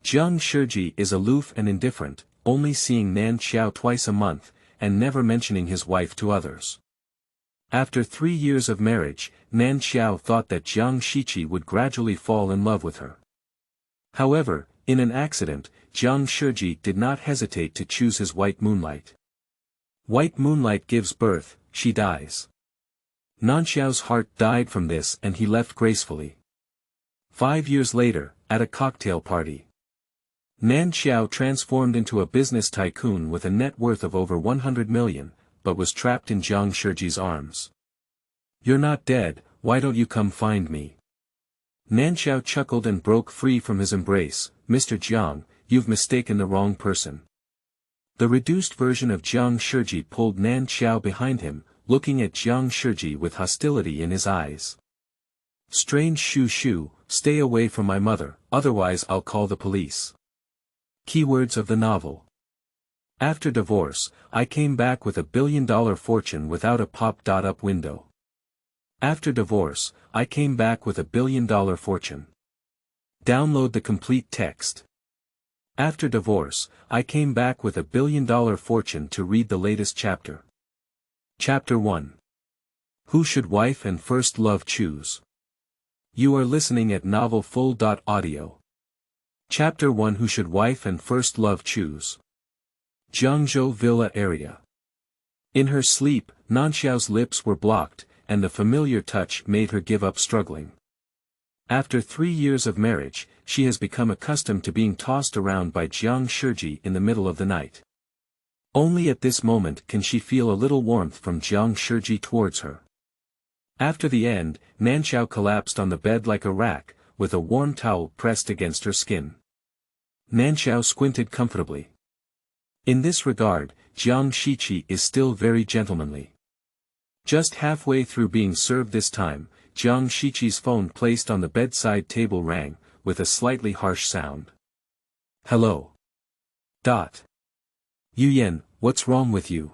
Jiang Shiji is aloof and indifferent, only seeing Nan Qiao twice a month, and never mentioning his wife to others. After 3 years of marriage, Nan Qiao thought that Jiang Shiqi would gradually fall in love with her. However, in an accident, Jiang Shiji did not hesitate to choose his White Moonlight. White Moonlight gives birth, she dies. Nanqiao's heart died from this and he left gracefully. 5 years later, at a cocktail party, Nan Qiao transformed into a business tycoon with a net worth of over 100 million, but was trapped in Jiang Shiji's arms. "You're not dead, why don't you come find me?" Nanqiao chuckled and broke free from his embrace. "Mr. Jiang, you've mistaken the wrong person." The reduced version of Jiang Shiji pulled Nan Qiao behind him, looking at Jiang Shiji with hostility in his eyes. "Strange shoo, stay away from my mother, otherwise I'll call the police." Keywords of the novel. After divorce, I came back with $1 billion fortune without a pop-up window. After divorce, I came back with $1 billion fortune. Download the complete text. After divorce, I came back with $1 billion fortune to read the latest chapter. Chapter 1. Who should wife and first love choose? You are listening at novelfull.audio. Chapter 1. Who should wife and first love choose? Jiangzhou Villa area. In her sleep, Nanqiao's lips were blocked, and the familiar touch made her give up struggling. After 3 years of marriage, she has become accustomed to being tossed around by Jiang Shiji in the middle of the night. Only at this moment can she feel a little warmth from Jiang Shiji towards her. After the end, Nanqiao collapsed on the bed like a rack, with a warm towel pressed against her skin. Nanqiao squinted comfortably. In this regard, Jiang Shiqi is still very gentlemanly. Just halfway through being served this time, Jiang Shiqi's phone placed on the bedside table rang, with a slightly harsh sound. "Hello. Yuyan, what's wrong with you?"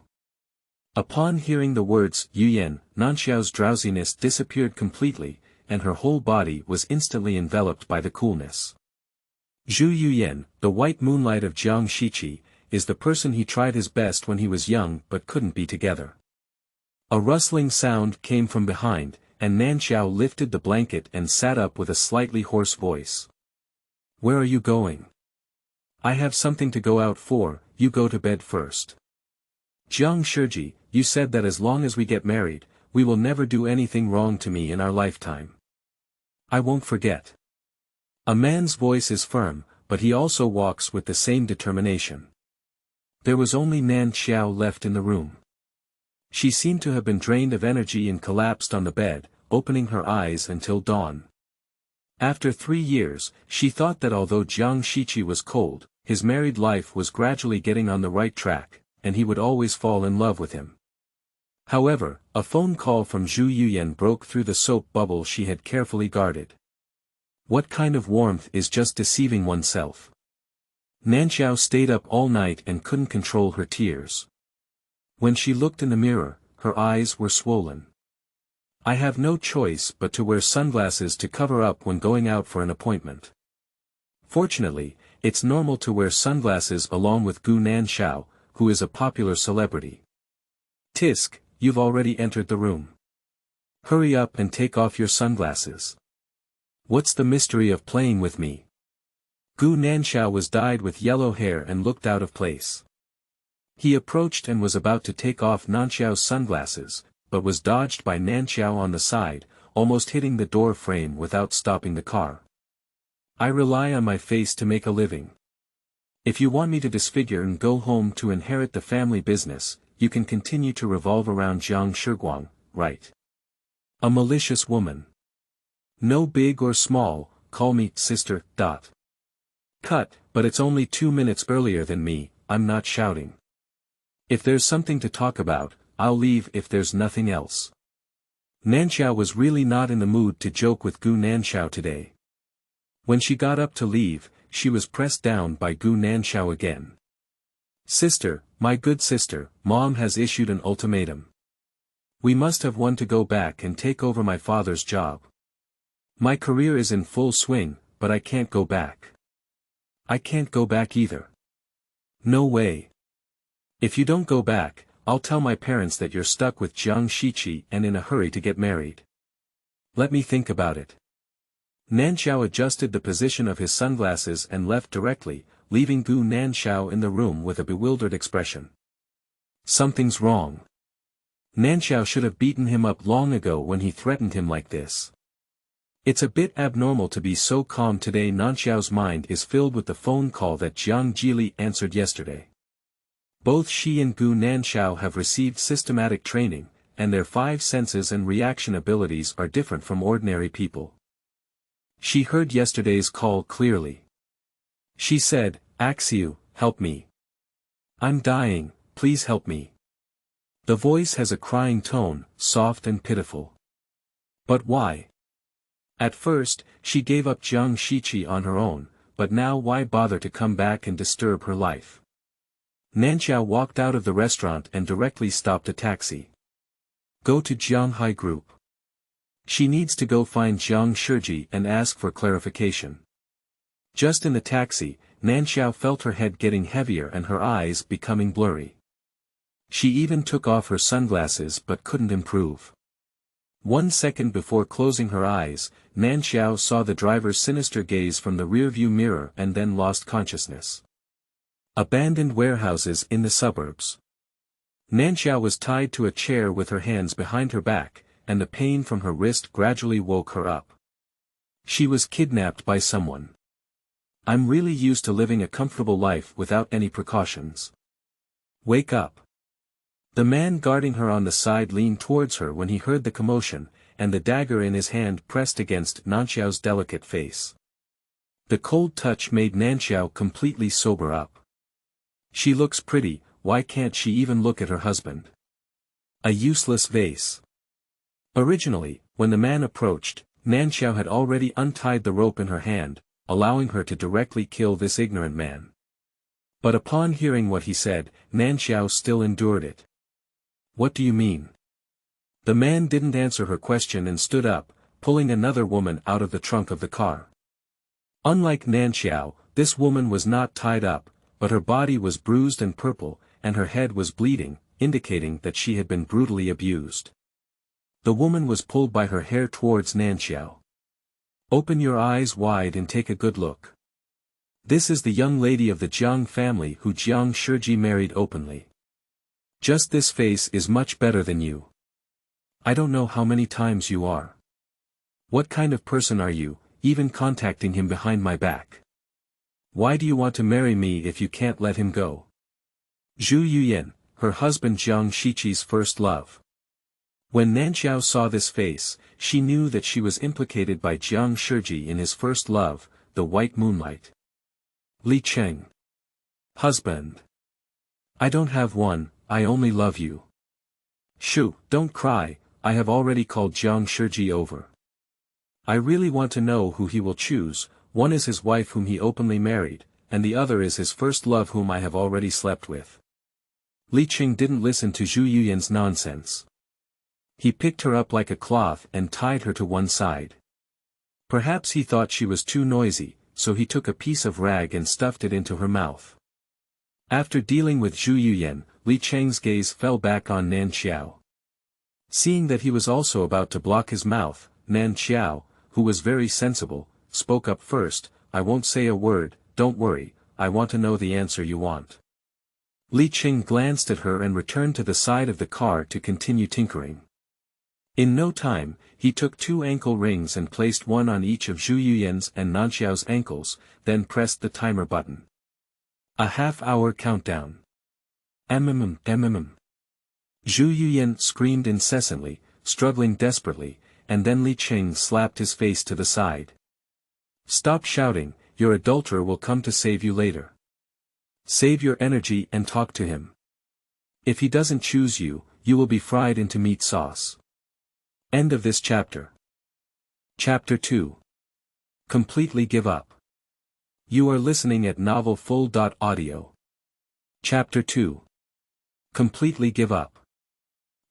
Upon hearing the words Yuyan, Nanqiao's drowsiness disappeared completely, and her whole body was instantly enveloped by the coolness. Zhu Yuyan, the White Moonlight of Jiang Shiqi, is the person he tried his best when he was young but couldn't be together. A rustling sound came from behind, and Nanqiao lifted the blanket and sat up with a slightly hoarse voice. "Where are you going?" "I have something to go out for, you go to bed first." "Jiang Shiji, you said that as long as we get married, we will never do anything wrong to me in our lifetime." "I won't forget." A man's voice is firm, but he also walks with the same determination. There was only Nan Qiao left in the room. She seemed to have been drained of energy and collapsed on the bed, opening her eyes until dawn. After 3 years, she thought that although Jiang Shiqi was cold, his married life was gradually getting on the right track, and he would always fall in love with him. However, a phone call from Zhu Yuyan broke through the soap bubble she had carefully guarded. What kind of warmth is just deceiving oneself? Nanqiao stayed up all night and couldn't control her tears. When she looked in the mirror, her eyes were swollen. "I have no choice but to wear sunglasses to cover up when going out for an appointment." Fortunately, it's normal to wear sunglasses along with Gu Nanqiao, who is a popular celebrity. "Tisk, you've already entered the room. Hurry up and take off your sunglasses. What's the mystery of playing with me?" Gu Nanqiao was dyed with yellow hair and looked out of place. He approached and was about to take off Nanqiao's sunglasses, but was dodged by Nanqiao on the side, almost hitting the door frame without stopping the car. "I rely on my face to make a living. If you want me to disfigure and go home to inherit the family business, you can continue to revolve around Jiang Shiguang, right? A malicious woman. No big or small, call me sister. Cut, but it's only 2 minutes earlier than me, I'm not shouting. If there's something to talk about, I'll leave if there's nothing else." Nanqiao was really not in the mood to joke with Gu Nanqiao today. When she got up to leave, she was pressed down by Gu Nanqiao again. "Sister, my good sister, Mom has issued an ultimatum. We must have one to go back and take over my father's job. My career is in full swing, but I can't go back. I can't go back either. No way. If you don't go back, I'll tell my parents that you're stuck with Jiang Shiqi and in a hurry to get married. Let me think about it. Nanqiao adjusted the position of his sunglasses and left directly, leaving Nanqiao in the room with a bewildered expression. Something's wrong. Nanqiao should have beaten him up long ago when he threatened him like this. It's a bit abnormal to be so calm today. Nanqiao's mind is filled with the phone call that Jiang Jili answered yesterday. Both she and Nanqiao have received systematic training, and their 5 senses and reaction abilities are different from ordinary people. She heard yesterday's call clearly. She said, "Axiu, help me. I'm dying, please help me." The voice has a crying tone, soft and pitiful. But why? At first, she gave up Jiang Shiqi on her own, but now why bother to come back and disturb her life? Nanqiao walked out of the restaurant and directly stopped a taxi. Go to Jianghai Group. She needs to go find Jiang Shiji and ask for clarification. Just in the taxi, Nanqiao felt her head getting heavier and her eyes becoming blurry. She even took off her sunglasses but couldn't improve. 1 second before closing her eyes, Nanqiao saw the driver's sinister gaze from the rearview mirror and then lost consciousness. Abandoned warehouses in the suburbs. Nanqiao was tied to a chair with her hands behind her back, and the pain from her wrist gradually woke her up. She was kidnapped by someone. I'm really used to living a comfortable life without any precautions. Wake up. The man guarding her on the side leaned towards her when he heard the commotion, and the dagger in his hand pressed against Nanqiao's delicate face. The cold touch made Nanqiao completely sober up. She looks pretty, why can't she even look at her husband? A useless vase. Originally, when the man approached, Nanqiao had already untied the rope in her hand, allowing her to directly kill this ignorant man. But upon hearing what he said, Nanqiao still endured it. What do you mean? The man didn't answer her question and stood up, pulling another woman out of the trunk of the car. Unlike Nanqiao, this woman was not tied up, but her body was bruised and purple, and her head was bleeding, indicating that she had been brutally abused. The woman was pulled by her hair towards Nanqiao. Open your eyes wide and take a good look. This is the young lady of the Jiang family who Jiang Shiji married openly. Just this face is much better than you. I don't know how many times you are. What kind of person are you, even contacting him behind my back? Why do you want to marry me if you can't let him go? Zhu Yuyan, her husband Jiang Shiqi's first love. When Nanqiao saw this face, she knew that she was implicated by Jiang Shiji in his first love, the White Moonlight. Li Cheng. Husband. I don't have one, I only love you. Shoo, don't cry, I have already called Jiang Shiji over. I really want to know who he will choose. One is his wife whom he openly married, and the other is his first love whom I have already slept with. Li Qing didn't listen to Zhu Yuyan's nonsense. He picked her up like a cloth and tied her to one side. Perhaps he thought she was too noisy, so he took a piece of rag and stuffed it into her mouth. After dealing with Zhu Yuyan, Li Cheng's gaze fell back on Nan Qiao. Seeing that he was also about to block his mouth, Nan Qiao, who was very sensible, spoke up first. I won't say a word, don't worry, I want to know the answer you want. Li Qing glanced at her and returned to the side of the car to continue tinkering. In no time, he took 2 ankle rings and placed one on each of Zhu Yuyan's and Nanqiao's ankles, then pressed the timer button. A half-hour countdown. Zhu Yuyan screamed incessantly, struggling desperately, and then Li Qing slapped his face to the side. Stop shouting, your adulterer will come to save you later. Save your energy and talk to him. If he doesn't choose you, you will be fried into meat sauce. End of this chapter. Chapter 2. Completely give up. You are listening at novelfull.audio. Chapter 2. Completely give up.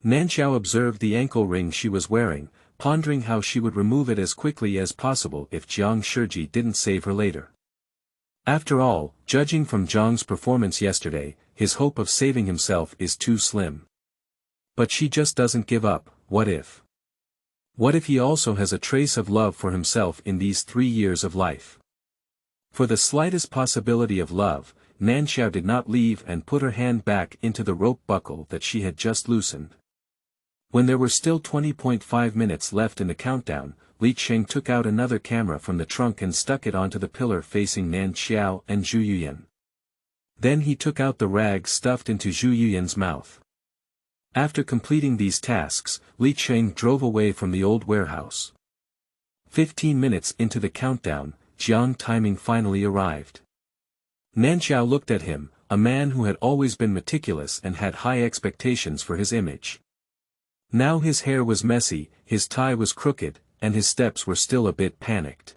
Nanqiao observed the ankle ring she was wearing, pondering how she would remove it as quickly as possible if Jiang Shiji didn't save her later. After all, judging from Jiang's performance yesterday, his hope of saving himself is too slim. But she just doesn't give up. What if? What if he also has a trace of love for himself in these 3 years of life? For the slightest possibility of love, Nanqiao did not leave and put her hand back into the rope buckle that she had just loosened. When there were still 20.5 minutes left in the countdown, Li Cheng took out another camera from the trunk and stuck it onto the pillar facing Nan Qiao and Zhu Yuyan. Then he took out the rag stuffed into Zhu Yuyan's mouth. After completing these tasks, Li Cheng drove away from the old warehouse. 15 minutes into the countdown, Jiang Timing finally arrived. Nanqiao looked at him, a man who had always been meticulous and had high expectations for his image. Now his hair was messy, his tie was crooked, and his steps were still a bit panicked.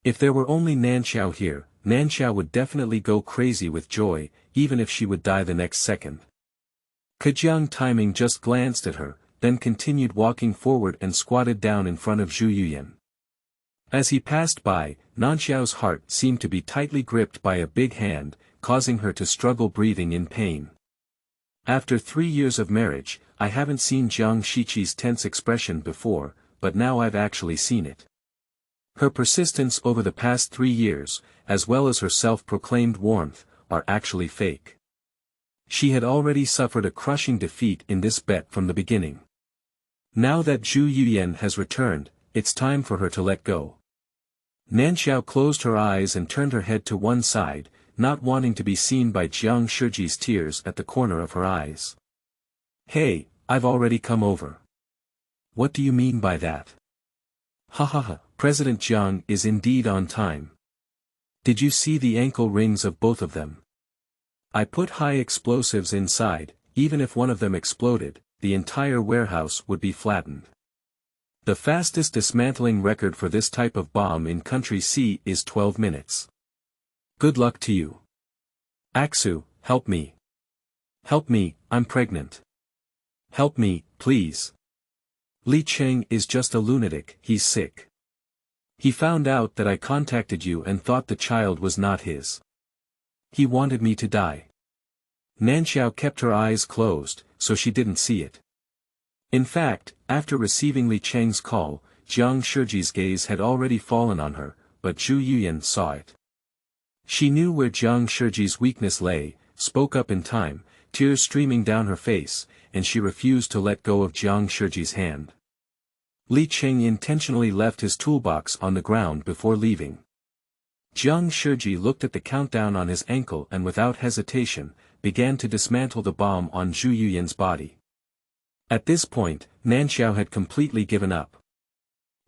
If there were only Nanqiao here, Nanqiao would definitely go crazy with joy, even if she would die the next second. Jiang Timing just glanced at her, then continued walking forward and squatted down in front of Zhu Yuyan. As he passed by, Nanqiao's heart seemed to be tightly gripped by a big hand, causing her to struggle breathing in pain. After 3 years of marriage, I haven't seen Jiang Shiqi's tense expression before, but now I've actually seen it. Her persistence over the past 3 years, as well as her self-proclaimed warmth, are actually fake. She had already suffered a crushing defeat in this bet from the beginning. Now that Zhu Yuyan has returned, it's time for her to let go. Nanqiao closed her eyes and turned her head to one side, not wanting to be seen by Jiang Shiji's tears at the corner of her eyes. Hey, I've already come over. What do you mean by that? Ha ha ha, President Jiang is indeed on time. Did you see the ankle rings of both of them? I put high explosives inside, even if one of them exploded, the entire warehouse would be flattened. The fastest dismantling record for this type of bomb in Country C is 12 minutes. Good luck to you. Aksu, help me. Help me, I'm pregnant. Help me, please. Li Cheng is just a lunatic, he's sick. He found out that I contacted you and thought the child was not his. He wanted me to die. Nanqiao kept her eyes closed, so she didn't see it. In fact, after receiving Li Cheng's call, Jiang Shiji's gaze had already fallen on her, but Zhu Yuyan saw it. She knew where Jiang Shiji's weakness lay, spoke up in time, tears streaming down her face, and she refused to let go of Jiang Shiji's hand. Li Cheng intentionally left his toolbox on the ground before leaving. Jiang Shiji looked at the countdown on his ankle and without hesitation, began to dismantle the bomb on Zhu Yuyan's body. At this point, Nanqiao had completely given up.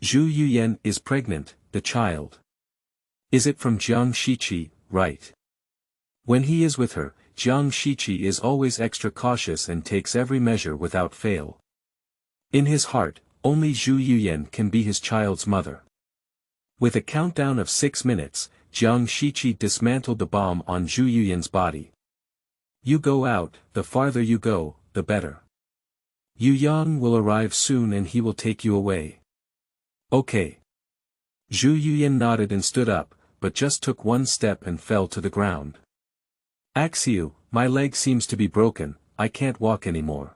Zhu Yuyan is pregnant, the child. Is it from Jiang Shiqi, right? When he is with her, Jiang Shiqi is always extra cautious and takes every measure without fail. In his heart, only Zhu Yuyan can be his child's mother. With a countdown of 6 minutes, Jiang Shiqi dismantled the bomb on Zhu Yuyan's body. You go out, the farther you go, the better. Yu Yang will arrive soon and he will take you away. Okay. Zhu Yuyan nodded and stood up, but just took one step and fell to the ground. Axiu, my leg seems to be broken, I can't walk anymore.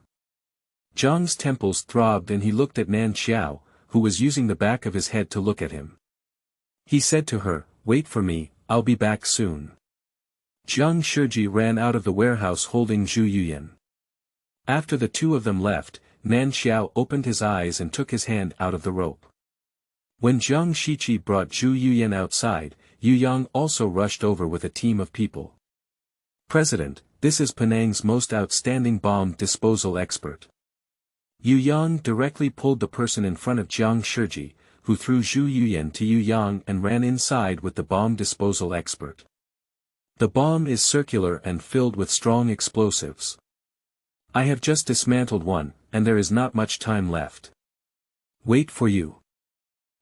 Jiang's temples throbbed and he looked at Nan Qiao, who was using the back of his head to look at him. He said to her, wait for me, I'll be back soon. Jiang Shiji ran out of the warehouse holding Zhu Yuyan. After the two of them left, Nan Qiao opened his eyes and took his hand out of the rope. When Jiang Shiqi brought Zhu Yuyan outside, Yu Yang also rushed over with a team of people. President, this is Penang's most outstanding bomb disposal expert. Yu Yang directly pulled the person in front of Jiang Shiji, who threw Zhu Yuyan to Yu Yang and ran inside with the bomb disposal expert. The bomb is circular and filled with strong explosives. I have just dismantled one, and there is not much time left. Wait for you.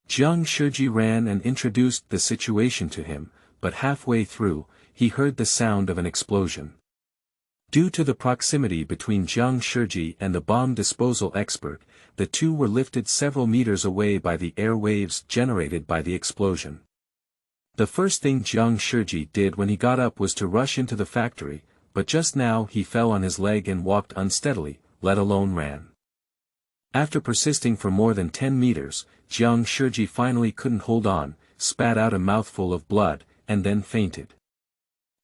Jiang Shiji ran and introduced the situation to him, but halfway through, he heard the sound of an explosion. Due to the proximity between Jiang Shiji and the bomb disposal expert, the two were lifted several meters away by the air waves generated by the explosion. The first thing Jiang Shiji did when he got up was to rush into the factory, but just now he fell on his leg and walked unsteadily, let alone ran. After persisting for more than 10 meters, Jiang Shiji finally couldn't hold on, spat out a mouthful of blood, and then fainted.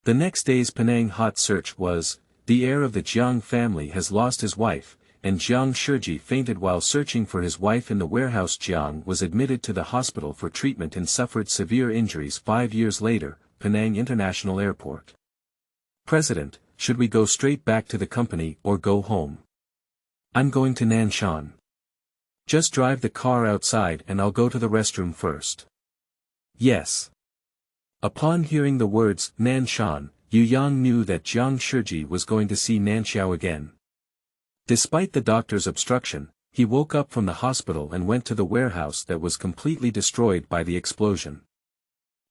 The next day's Penang hot search was, the heir of the Jiang family has lost his wife, and Jiang Shiji fainted while searching for his wife in the warehouse. Jiang was admitted to the hospital for treatment and suffered severe injuries 5 years later, Penang International Airport. President, should we go straight back to the company or go home? I'm going to Nanqiao. Just drive the car outside and I'll go to the restroom first. Yes. Upon hearing the words Nanqiao, Yu Yang knew that Jiang Shiji was going to see Nanqiao again. Despite the doctor's obstruction, he woke up from the hospital and went to the warehouse that was completely destroyed by the explosion.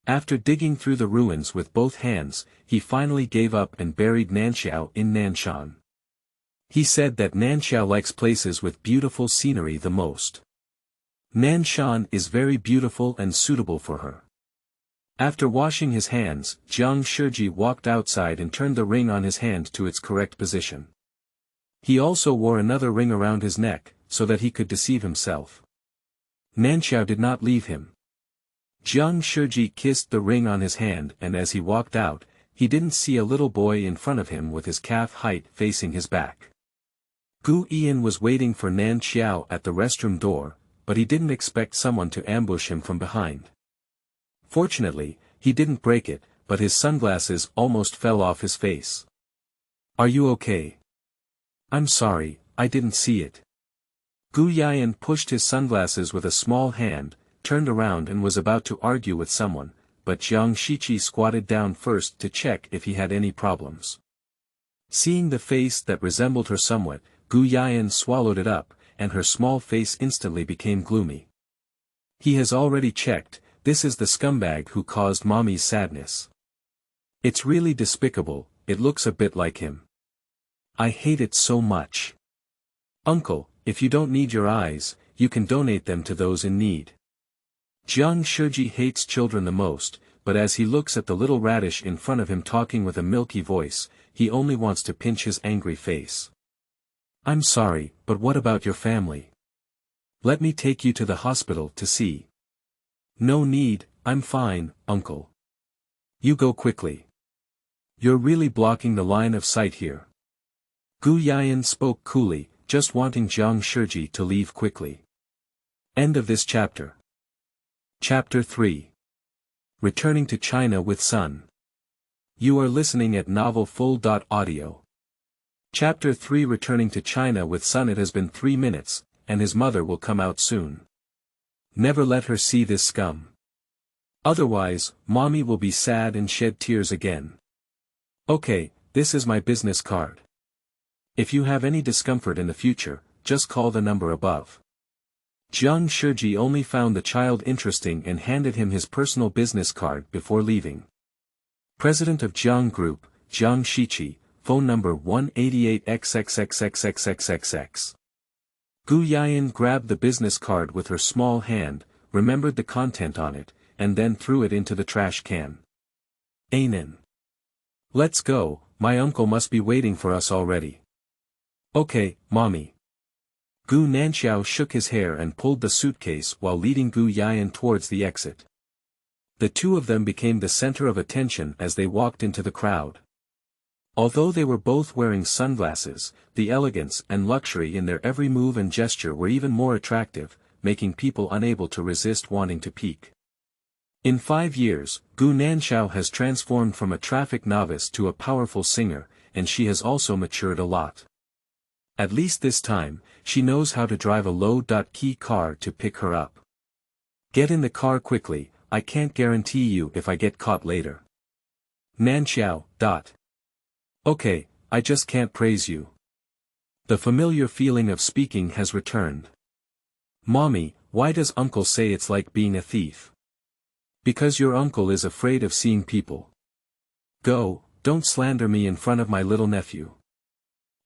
After digging through the ruins with both hands, he finally gave up and buried Nanqiao in Nanqiao. He said that Nanqiao likes places with beautiful scenery the most. Nanqiao is very beautiful and suitable for her. After washing his hands, Jiang Shiji walked outside and turned the ring on his hand to its correct position. He also wore another ring around his neck, so that he could deceive himself. Nanqiao did not leave him. Jiang Shiji kissed the ring on his hand, and as he walked out, he didn't see a little boy in front of him with his calf height facing his back. Gu Ian was waiting for Nan Qiao at the restroom door, but he didn't expect someone to ambush him from behind. Fortunately, he didn't break it, but his sunglasses almost fell off his face. Are you okay? I'm sorry, I didn't see it. Gu Yan pushed his sunglasses with a small hand, turned around and was about to argue with someone, but Jiang Shiqi squatted down first to check if he had any problems. Seeing the face that resembled her somewhat, Gu Yan swallowed it up, and her small face instantly became gloomy. He has already checked, this is the scumbag who caused Mommy's sadness. It's really despicable, it looks a bit like him. I hate it so much. Uncle, if you don't need your eyes, you can donate them to those in need. Jiang Shiji hates children the most, but as he looks at the little radish in front of him talking with a milky voice, he only wants to pinch his angry face. I'm sorry, but what about your family? Let me take you to the hospital to see. No need, I'm fine, uncle. You go quickly. You're really blocking the line of sight here. Gu Yan spoke coolly, just wanting Jiang Shiji to leave quickly. End of this chapter. Chapter 3. Returning to China with Sun. You are listening at novelfull.audio. Chapter 3. Returning to China with Sun. It has been 3 minutes, and his mother will come out soon. Never let her see this scum. Otherwise, Mommy will be sad and shed tears again. Okay, this is my business card. If you have any discomfort in the future, just call the number above. Jiang Shiji only found the child interesting and handed him his personal business card before leaving. President of Jiang Group, Jiang Shiqi, phone number 188XXXXXXXX. Gu Yan grabbed the business card with her small hand, remembered the content on it, and then threw it into the trash can. Ainen. Let's go, my uncle must be waiting for us already. Okay, Mommy. Gu Nanqiao shook his hair and pulled the suitcase while leading Gu Yan towards the exit. The two of them became the center of attention as they walked into the crowd. Although they were both wearing sunglasses, the elegance and luxury in their every move and gesture were even more attractive, making people unable to resist wanting to peek. In 5 years, Gu Nanqiao has transformed from a traffic novice to a powerful singer, and she has also matured a lot. At least this time, she knows how to drive a low-key car to pick her up. Get in the car quickly, I can't guarantee you if I get caught later. Nanqiao. Okay, I just can't praise you. The familiar feeling of speaking has returned. Mommy, why does uncle say it's like being a thief? Because your uncle is afraid of seeing people. Go, don't slander me in front of my little nephew.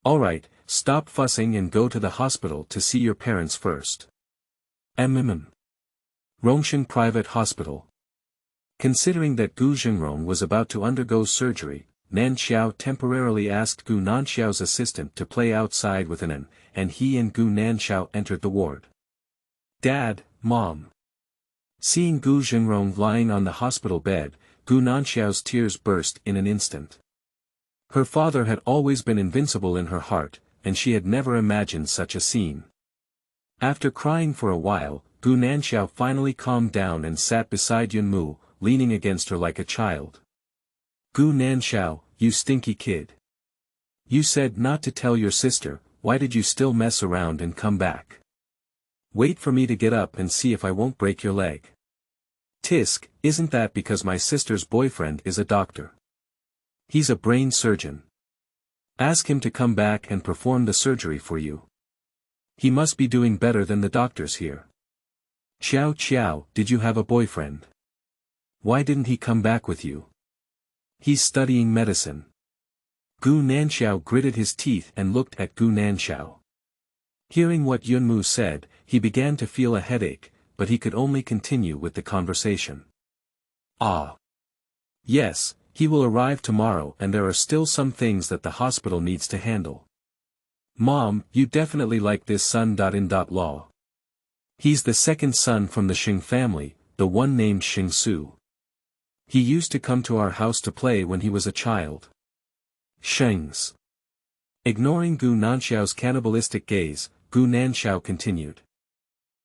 Alright, stop fussing and go to the hospital to see your parents first. Rongshan Private Hospital. Considering that Gu Zhengrong was about to undergo surgery, Nan Qiao temporarily asked Gu Nanqiao's assistant to play outside with Nan, and he and Gu Nanqiao entered the ward. Dad, Mom. Seeing Gu Zhengrong lying on the hospital bed, Gu Nanqiao's tears burst in an instant. Her father had always been invincible in her heart, and she had never imagined such a scene. After crying for a while, Gu Nanqiao finally calmed down and sat beside Yunmu, leaning against her like a child. Gu Nanqiao, you stinky kid. You said not to tell your sister, why did you still mess around and come back? Wait for me to get up and see if I won't break your leg. Tisk, isn't that because my sister's boyfriend is a doctor? He's a brain surgeon. Ask him to come back and perform the surgery for you. He must be doing better than the doctors here. Qiao Qiao, did you have a boyfriend? Why didn't he come back with you? He's studying medicine. Gu Nanqiao gritted his teeth and looked at Gu Nanqiao. Hearing what Yunmu said, he began to feel a headache, but he could only continue with the conversation. Ah. Yes, he will arrive tomorrow and there are still some things that the hospital needs to handle. Mom, you definitely like this son. Law. He's the second son from the Xing family, the one named Xing Su. He used to come to our house to play when he was a child. Sheng's. Ignoring Gu Nanqiao's cannibalistic gaze, Gu Nanqiao continued.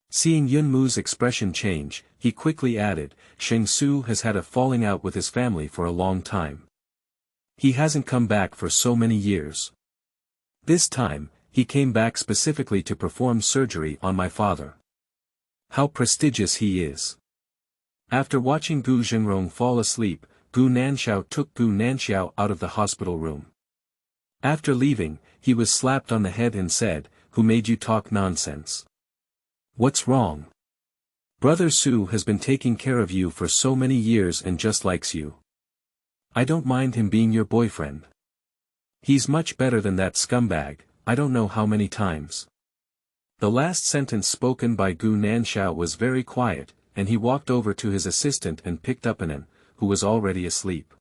Seeing Yunmu's expression change, he quickly added, Sheng Su has had a falling out with his family for a long time. He hasn't come back for so many years. This time, he came back specifically to perform surgery on my father. How prestigious he is. After watching Gu Zhengrong fall asleep, Gu Nanqiao took Gu Nanqiao out of the hospital room. After leaving, he was slapped on the head and said, "Who made you talk nonsense? What's wrong? Brother Su has been taking care of you for so many years and just likes you. I don't mind him being your boyfriend. He's much better than that scumbag, I don't know how many times." The last sentence spoken by Gu Nanqiao was very quiet, and he walked over to his assistant and picked up Nan, who was already asleep.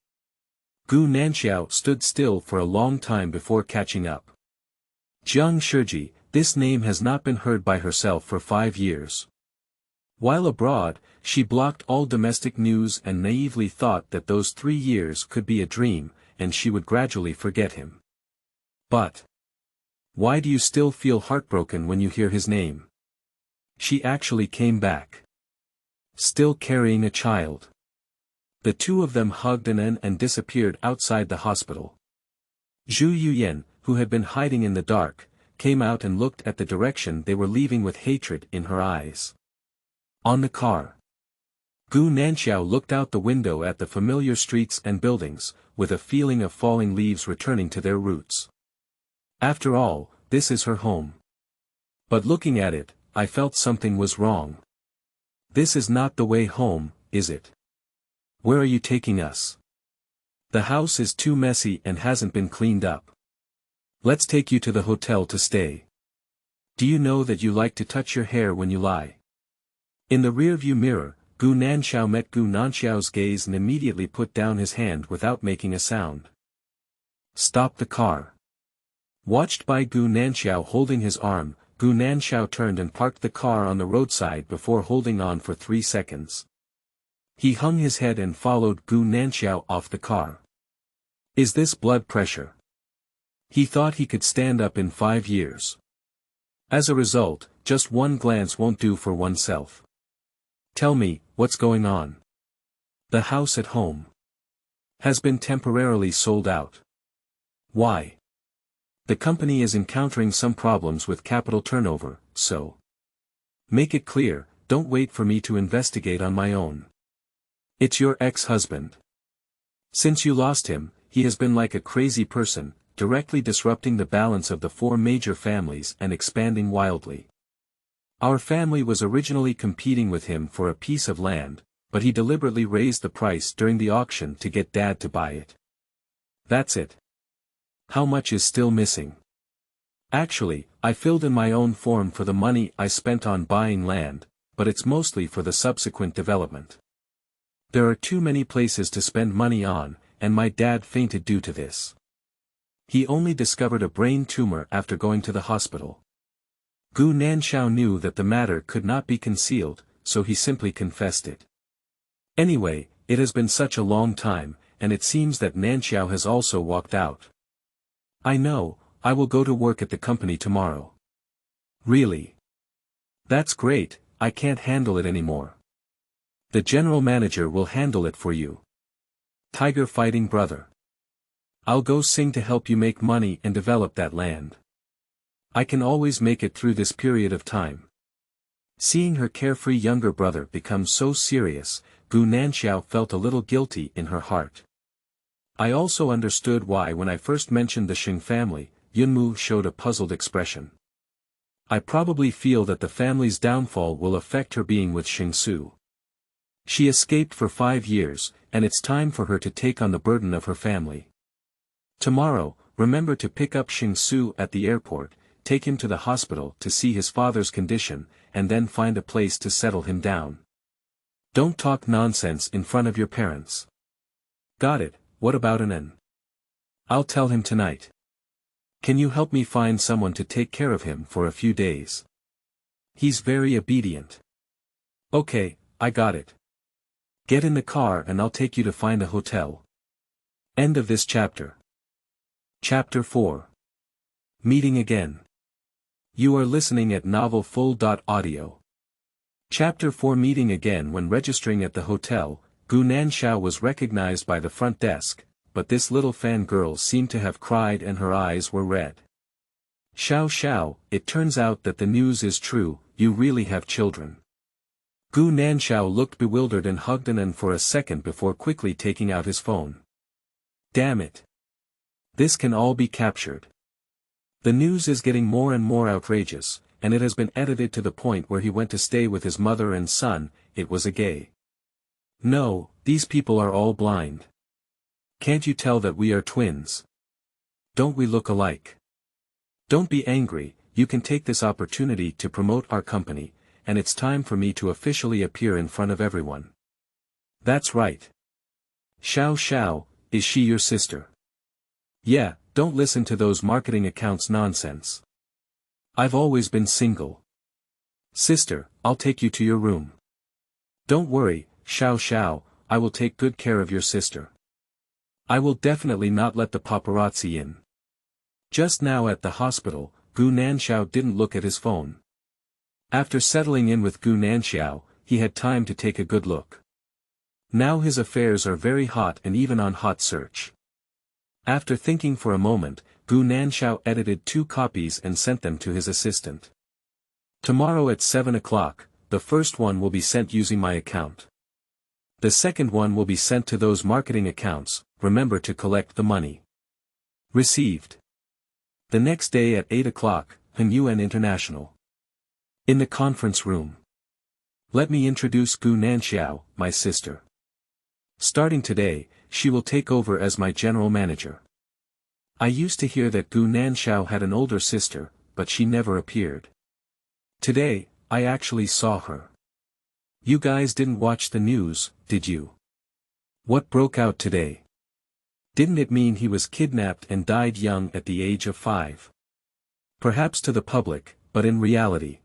Gu Nanqiao stood still for a long time before catching up. Jiang Shiji, this name has not been heard by herself for 5 years. While abroad, she blocked all domestic news and naively thought that those 3 years could be a dream, and she would gradually forget him. But why do you still feel heartbroken when you hear his name? She actually came back. Still carrying a child. The two of them hugged and disappeared outside the hospital. Zhu Yuyan, who had been hiding in the dark, came out and looked at the direction they were leaving with hatred in her eyes. On the car. Gu Nanqiao looked out the window at the familiar streets and buildings, with a feeling of falling leaves returning to their roots. After all, this is her home. But looking at it, I felt something was wrong. This is not the way home, is it? Where are you taking us? The house is too messy and hasn't been cleaned up. Let's take you to the hotel to stay. Do you know that you like to touch your hair when you lie? In the rearview mirror, Gu Nanqiao met Gu Nanqiao's gaze and immediately put down his hand without making a sound. Stop the car. Watched by Gu Nanqiao holding his arm, Gu Nanqiao turned and parked the car on the roadside before holding on for 3 seconds. He hung his head and followed Gu Nanqiao off the car. Is this blood pressure? He thought he could stand up in 5 years. As a result, just one glance won't do for oneself. Tell me, what's going on? The house at home has been temporarily sold out. Why? The company is encountering some problems with capital turnover, so make it clear, don't wait for me to investigate on my own. It's your ex-husband. Since you lost him, he has been like a crazy person, directly disrupting the balance of the 4 major families and expanding wildly. Our family was originally competing with him for a piece of land, but he deliberately raised the price during the auction to get Dad to buy it. That's it. How much is still missing? Actually, I filled in my own form for the money I spent on buying land, but it's mostly for the subsequent development. There are too many places to spend money on, and my dad fainted due to this. He only discovered a brain tumor after going to the hospital. Nanqiao knew that the matter could not be concealed, so he simply confessed it. Anyway, it has been such a long time, and it seems that Nanqiao has also walked out. I know, I will go to work at the company tomorrow. Really? That's great, I can't handle it anymore. The general manager will handle it for you. Tiger fighting brother. I'll go sing to help you make money and develop that land. I can always make it through this period of time. Seeing her carefree younger brother become so serious, Nanqiao felt a little guilty in her heart. I also understood why when I first mentioned the Shing family, Yunmu showed a puzzled expression. I probably feel that the family's downfall will affect her being with Shingsu. She escaped for 5 years, and it's time for her to take on the burden of her family. Tomorrow, remember to pick up Shingsu at the airport, take him to the hospital to see his father's condition, and then find a place to settle him down. Don't talk nonsense in front of your parents. Got it, what about Nan? I'll tell him tonight. Can you help me find someone to take care of him for a few days? He's very obedient. Okay, I got it. Get in the car and I'll take you to find a hotel. End of this chapter. Chapter 4. Meeting again. You are listening at novelfull.audio. Chapter 4. Meeting again. When registering at the hotel, Nanqiao was recognized by the front desk, but this little fangirl seemed to have cried and her eyes were red. Xiao, it turns out that the news is true, you really have children. Nanqiao looked bewildered and hugged Nan for a second before quickly taking out his phone. Damn it. This can all be captured. The news is getting more and more outrageous, and it has been edited to the point where he went to stay with his mother and son. It was a gay. No, these people are all blind. Can't you tell that we are twins? Don't we look alike? Don't be angry, you can take this opportunity to promote our company, and it's time for me to officially appear in front of everyone. That's right. Xiao, is she your sister? Yeah, don't listen to those marketing accounts nonsense. I've always been single. Sister, I'll take you to your room. Don't worry, Xiao, I will take good care of your sister. I will definitely not let the paparazzi in. Just now at the hospital, Nanqiao didn't look at his phone. After settling in with Nanqiao, he had time to take a good look. Now his affairs are very hot and even on hot search. After thinking for a moment, Nanqiao edited 2 copies and sent them to his assistant. Tomorrow at 7 o'clock, the first one will be sent using my account. The second one will be sent to those marketing accounts, remember to collect the money. Received. The next day at 8 o'clock, Hunyuan International. In the conference room. Let me introduce Nanqiao, my sister. Starting today, she will take over as my general manager. I used to hear that Nanqiao had an older sister, but she never appeared. Today, I actually saw her. You guys didn't watch the news, did you? What broke out today? Didn't it mean he was kidnapped and died young at the age of 5? Perhaps to the public, but in reality.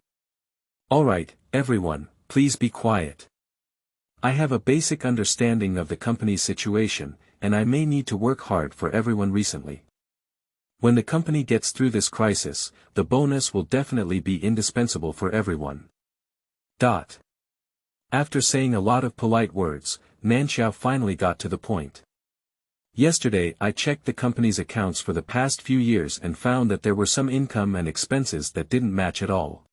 Alright, everyone, please be quiet. I have a basic understanding of the company's situation, and I may need to work hard for everyone recently. When the company gets through this crisis, the bonus will definitely be indispensable for everyone. After saying a lot of polite words, Nanqiao finally got to the point. Yesterday I checked the company's accounts for the past few years and found that there were some income and expenses that didn't match at all.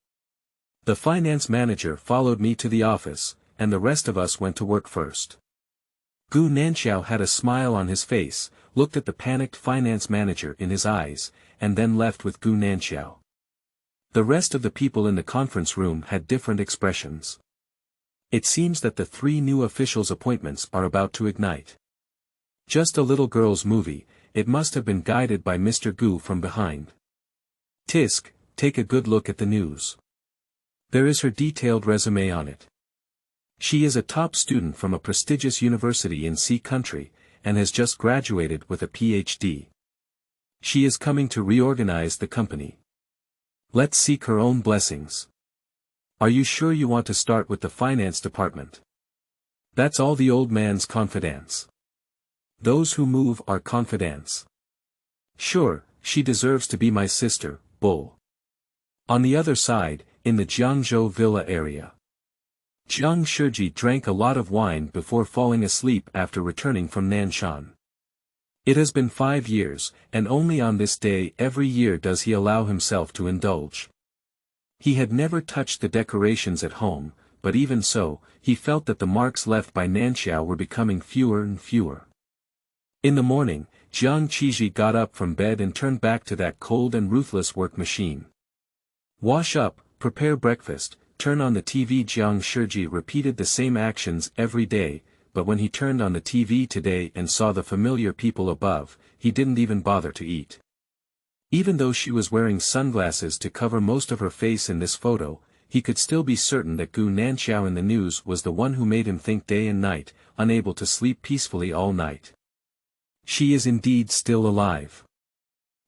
The finance manager followed me to the office, and the rest of us went to work first. Nanqiao had a smile on his face, looked at the panicked finance manager in his eyes, and then left with Nanqiao. The rest of the people in the conference room had different expressions. It seems that the 3 new officials' appointments are about to ignite. Just a little girl's movie, it must have been guided by Mr. Gu from behind. Tisk, take a good look at the news. There is her detailed resume on it. She is a top student from a prestigious university in C country, and has just graduated with a PhD. She is coming to reorganize the company. Let's seek her own blessings. Are you sure you want to start with the finance department? That's all the old man's confidence. Those who move are confidants. Sure, she deserves to be my sister, bull. On the other side, in the Jiangzhou villa area. Jiang Shiji drank a lot of wine before falling asleep after returning from Nanshan. It has been 5 years, and only on this day every year does he allow himself to indulge. He had never touched the decorations at home, but even so, he felt that the marks left by Nanqiao were becoming fewer and fewer. In the morning, Jiang Shiji got up from bed and turned back to that cold and ruthless work machine. Wash up, prepare breakfast, turn on the TV. Jiang Shiji repeated the same actions every day, but when he turned on the TV today and saw the familiar people above, he didn't even bother to eat. Even though she was wearing sunglasses to cover most of her face in this photo, he could still be certain that Gu Nanqiao in the news was the one who made him think day and night, unable to sleep peacefully all night. She is indeed still alive.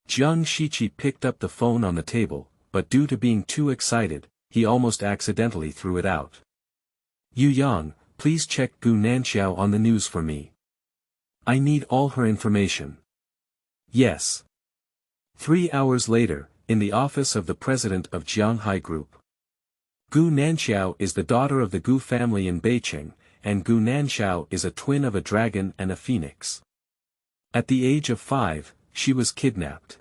Jiang Shiqi picked up the phone on the table, but due to being too excited, he almost accidentally threw it out. Yu Yang, please check Gu Nanqiao on the news for me. I need all her information. Yes. 3 hours later, in the office of the president of Jianghai Group. Gu Nanqiao is the daughter of the Gu family in Beijing, and Gu Nanqiao is a twin of a dragon and a phoenix. At the age of 5, she was kidnapped.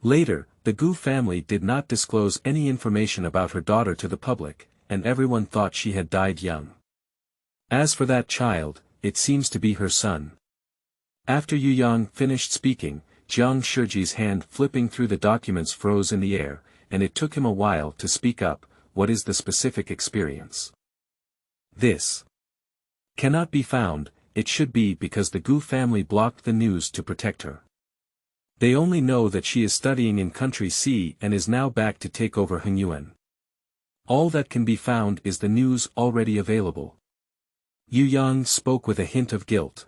Later, the Gu family did not disclose any information about her daughter to the public, and everyone thought she had died young. As for that child, it seems to be her son. After Yu Yang finished speaking, Jiang Shiji's hand flipping through the documents froze in the air, and it took him a while to speak up. What is the specific experience? This cannot be found. It should be because the Gu family blocked the news to protect her. They only know that she is studying in Country C and is now back to take over Hengyuan. All that can be found is the news already available. Yu Yang spoke with a hint of guilt.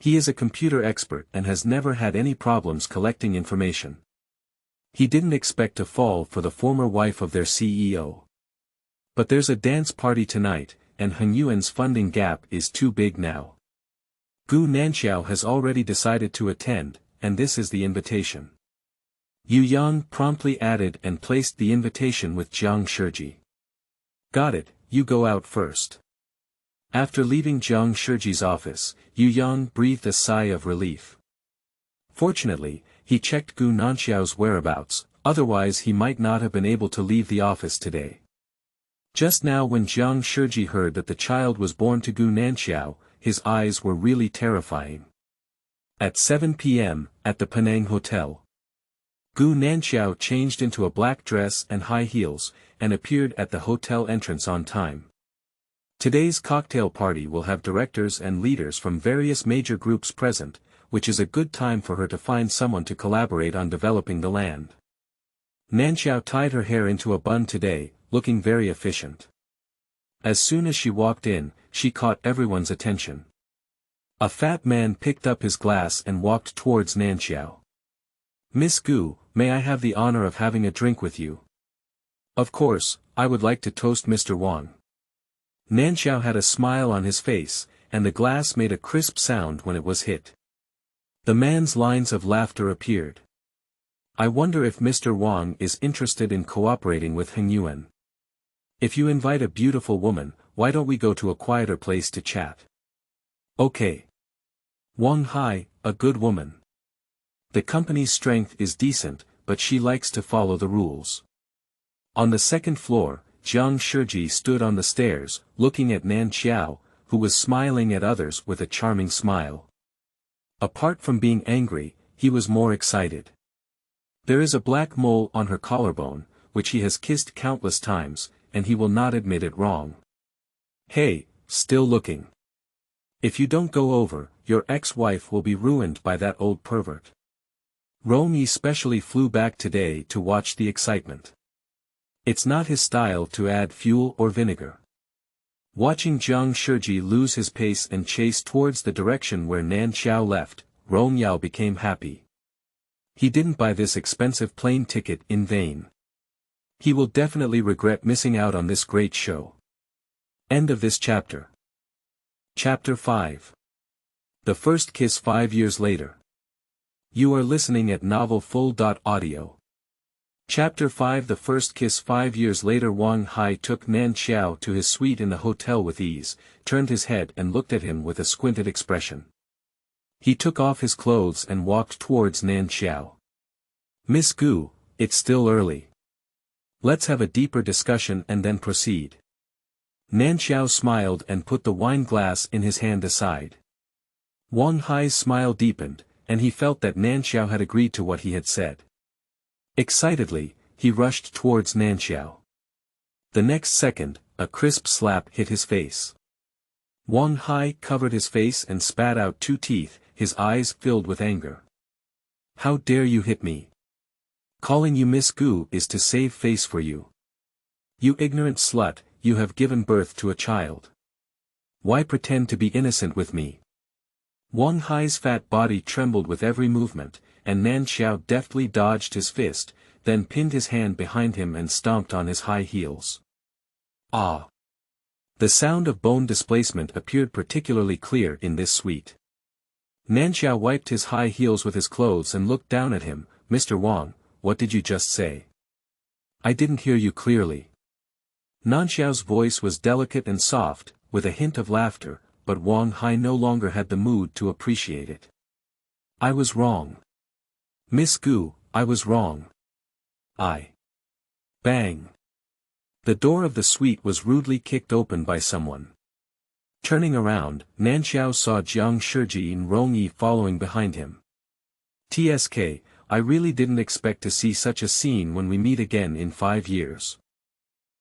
He is a computer expert and has never had any problems collecting information. He didn't expect to fall for the former wife of their CEO. But there's a dance party tonight, and Hengyuan's funding gap is too big now. Gu Nanqiao has already decided to attend, and this is the invitation. Yu Yang promptly added and placed the invitation with Jiang Shiji. Got it, you go out first. After leaving Jiang Shiji's office, Yu Yang breathed a sigh of relief. Fortunately, he checked Gu Nanqiao's whereabouts, otherwise he might not have been able to leave the office today. Just now when Jiang Shiji heard that the child was born to Gu Nanqiao, his eyes were really terrifying. At 7 p.m., at the Penang Hotel. Gu Nanqiao changed into a black dress and high heels, and appeared at the hotel entrance on time. Today's cocktail party will have directors and leaders from various major groups present, which is a good time for her to find someone to collaborate on developing the land. Nanqiao tied her hair into a bun today, looking very efficient. As soon as she walked in, she caught everyone's attention. A fat man picked up his glass and walked towards Nanqiao. Miss Gu, may I have the honor of having a drink with you? Of course, I would like to toast Mr. Wang. Nanqiao had a smile on his face, and the glass made a crisp sound when it was hit. The man's lines of laughter appeared. I wonder if Mr. Wang is interested in cooperating with Hengyuan. If you invite a beautiful woman, why don't we go to a quieter place to chat? Okay. Wang Hai, a good woman. The company's strength is decent, but she likes to follow the rules. On the second floor, Jiang Shiji stood on the stairs, looking at Nan Qiao, who was smiling at others with a charming smile. Apart from being angry, he was more excited. There is a black mole on her collarbone, which he has kissed countless times, and he will not admit it wrong. Hey, still looking. If you don't go over, your ex-wife will be ruined by that old pervert. Rong specially flew back today to watch the excitement. It's not his style to add fuel or vinegar. Watching Jiang Shiji lose his pace and chase towards the direction where Nan Qiao left, Rongyao became happy. He didn't buy this expensive plane ticket in vain. He will definitely regret missing out on this great show. End of this chapter. Chapter 5. The First Kiss 5 Years Later. You are listening at novelfull.audio. Chapter 5. The First Kiss 5 years later. Wang Hai took Nan Qiao to his suite in the hotel with ease, turned his head and looked at him with a squinted expression. He took off his clothes and walked towards Nan Qiao. Miss Gu, it's still early. Let's have a deeper discussion and then proceed. Nan Qiao smiled and put the wine glass in his hand aside. Wang Hai's smile deepened, and he felt that Nan Qiao had agreed to what he had said. Excitedly, he rushed towards Nanqiao. The next second, a crisp slap hit his face. Wang Hai covered his face and spat out 2 teeth, his eyes filled with anger. How dare you hit me? Calling you Miss Gu is to save face for you. You ignorant slut, you have given birth to a child. Why pretend to be innocent with me? Wang Hai's fat body trembled with every movement, and Nan Qiao deftly dodged his fist, then pinned his hand behind him and stomped on his high heels. Ah! The sound of bone displacement appeared particularly clear in this suite. Nanqiao wiped his high heels with his clothes and looked down at him. Mr. Wang, what did you just say? I didn't hear you clearly. Nanqiao's voice was delicate and soft, with a hint of laughter, but Wang Hai no longer had the mood to appreciate it. I was wrong. Miss Gu, I was wrong. Bang. The door of the suite was rudely kicked open by someone. Turning around, Nanqiao saw Jiang Shiji and Rongyi following behind him. TSK, I really didn't expect to see such a scene when we meet again in 5 years.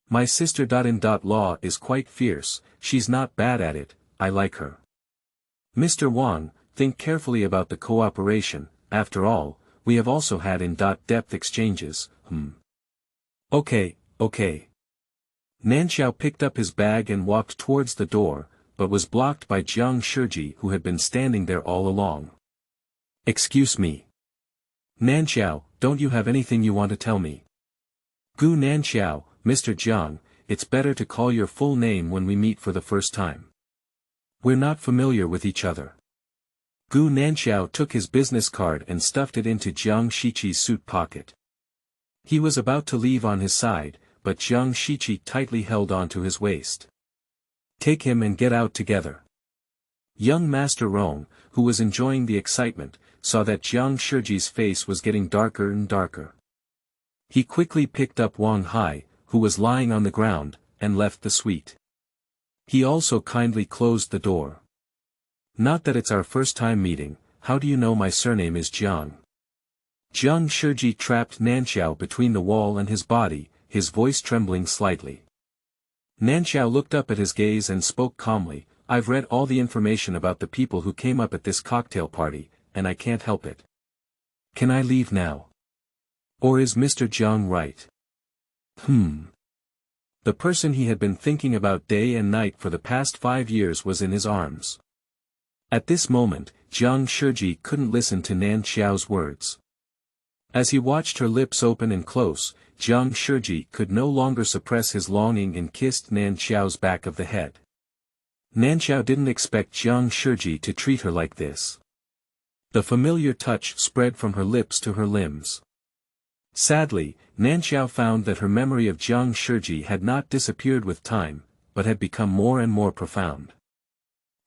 My sister.in.law is quite fierce, she's not bad at it, I like her. Mr. Wang, think carefully about the cooperation, after all, we have also had in-depth exchanges, Okay. Nanqiao picked up his bag and walked towards the door, but was blocked by Jiang Shiji who had been standing there all along. Excuse me. Nanqiao, don't you have anything you want to tell me? Gu Nanqiao, Mr. Jiang, it's better to call your full name when we meet for the first time. We're not familiar with each other. Gu Nanqiao took his business card and stuffed it into Jiang Shiqi's suit pocket. He was about to leave on his side, but Jiang Shiqi tightly held onto his waist. Take him and get out together. Young Master Rong, who was enjoying the excitement, saw that Jiang Shiji's face was getting darker and darker. He quickly picked up Wang Hai, who was lying on the ground, and left the suite. He also kindly closed the door. Not that it's our first time meeting, how do you know my surname is Jiang? Jiang Shiji trapped Nanqiao between the wall and his body, his voice trembling slightly. Nanqiao looked up at his gaze and spoke calmly, I've read all the information about the people who came up at this cocktail party, and I can't help it. Can I leave now? Or is Mr. Jiang right? The person he had been thinking about day and night for the past 5 years was in his arms. At this moment, Jiang Shiji couldn't listen to Nan Qiao's words. As he watched her lips open and close, Jiang Shiji could no longer suppress his longing and kissed Nan Qiao's back of the head. Nanqiao didn't expect Jiang Shiji to treat her like this. The familiar touch spread from her lips to her limbs. Sadly, Nanqiao found that her memory of Jiang Shiji had not disappeared with time, but had become more and more profound.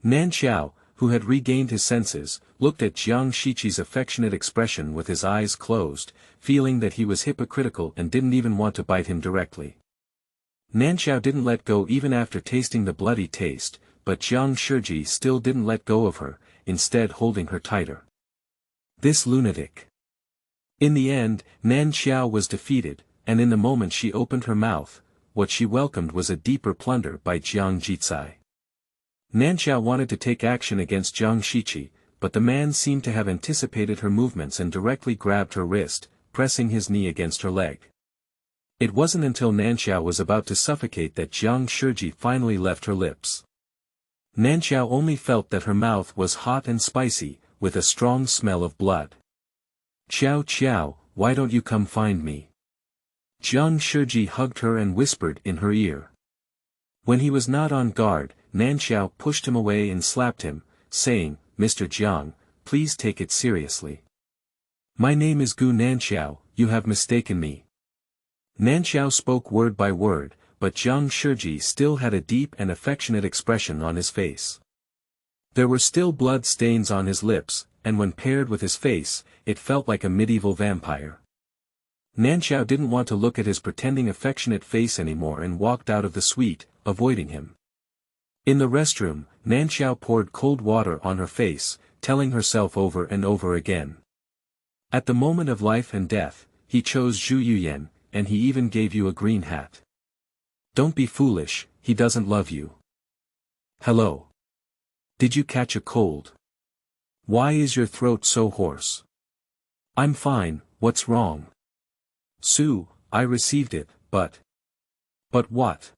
Nanqiao, who had regained his senses, looked at Jiang Shiqi's affectionate expression with his eyes closed, feeling that he was hypocritical and didn't even want to bite him directly. Nanqiao didn't let go even after tasting the bloody taste, but Jiang Shiji still didn't let go of her, instead holding her tighter. This lunatic. In the end, Nan Qiao was defeated, and in the moment she opened her mouth, what she welcomed was a deeper plunder by Jiang Jizai. Nanqiao wanted to take action against Jiang Shiqi, but the man seemed to have anticipated her movements and directly grabbed her wrist, pressing his knee against her leg. It wasn't until Nanqiao was about to suffocate that Jiang Shiji finally left her lips. Nanqiao only felt that her mouth was hot and spicy, with a strong smell of blood. "Qiao Qiao, why don't you come find me?" Jiang Shiji hugged her and whispered in her ear. When he was not on guard, Nanqiao pushed him away and slapped him, saying, "Mr. Jiang, please take it seriously. My name is Gu Nanqiao, you have mistaken me." Nanqiao spoke word by word, but Jiang Shiji still had a deep and affectionate expression on his face. There were still blood stains on his lips, and when paired with his face, it felt like a medieval vampire. Nanqiao didn't want to look at his pretending affectionate face anymore and walked out of the suite, avoiding him. In the restroom, Nanqiao poured cold water on her face, telling herself over and over again. At the moment of life and death, he chose Zhu Yuyan, and he even gave you a green hat. Don't be foolish, he doesn't love you. Hello. Did you catch a cold? Why is your throat so hoarse? I'm fine, what's wrong? Sue, I received it, but... But what?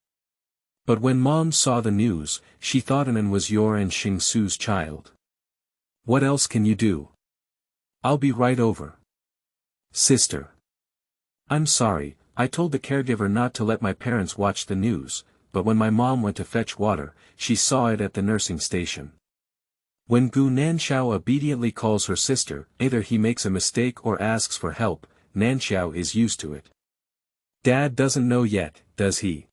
But when Mom saw the news, she thought Nan was your and Xing Su's child. What else can you do? I'll be right over. Sister. I'm sorry, I told the caregiver not to let my parents watch the news, but when my mom went to fetch water, she saw it at the nursing station. When Gu Nanqiao obediently calls her sister, either he makes a mistake or asks for help, Nanqiao is used to it. Dad doesn't know yet, does he?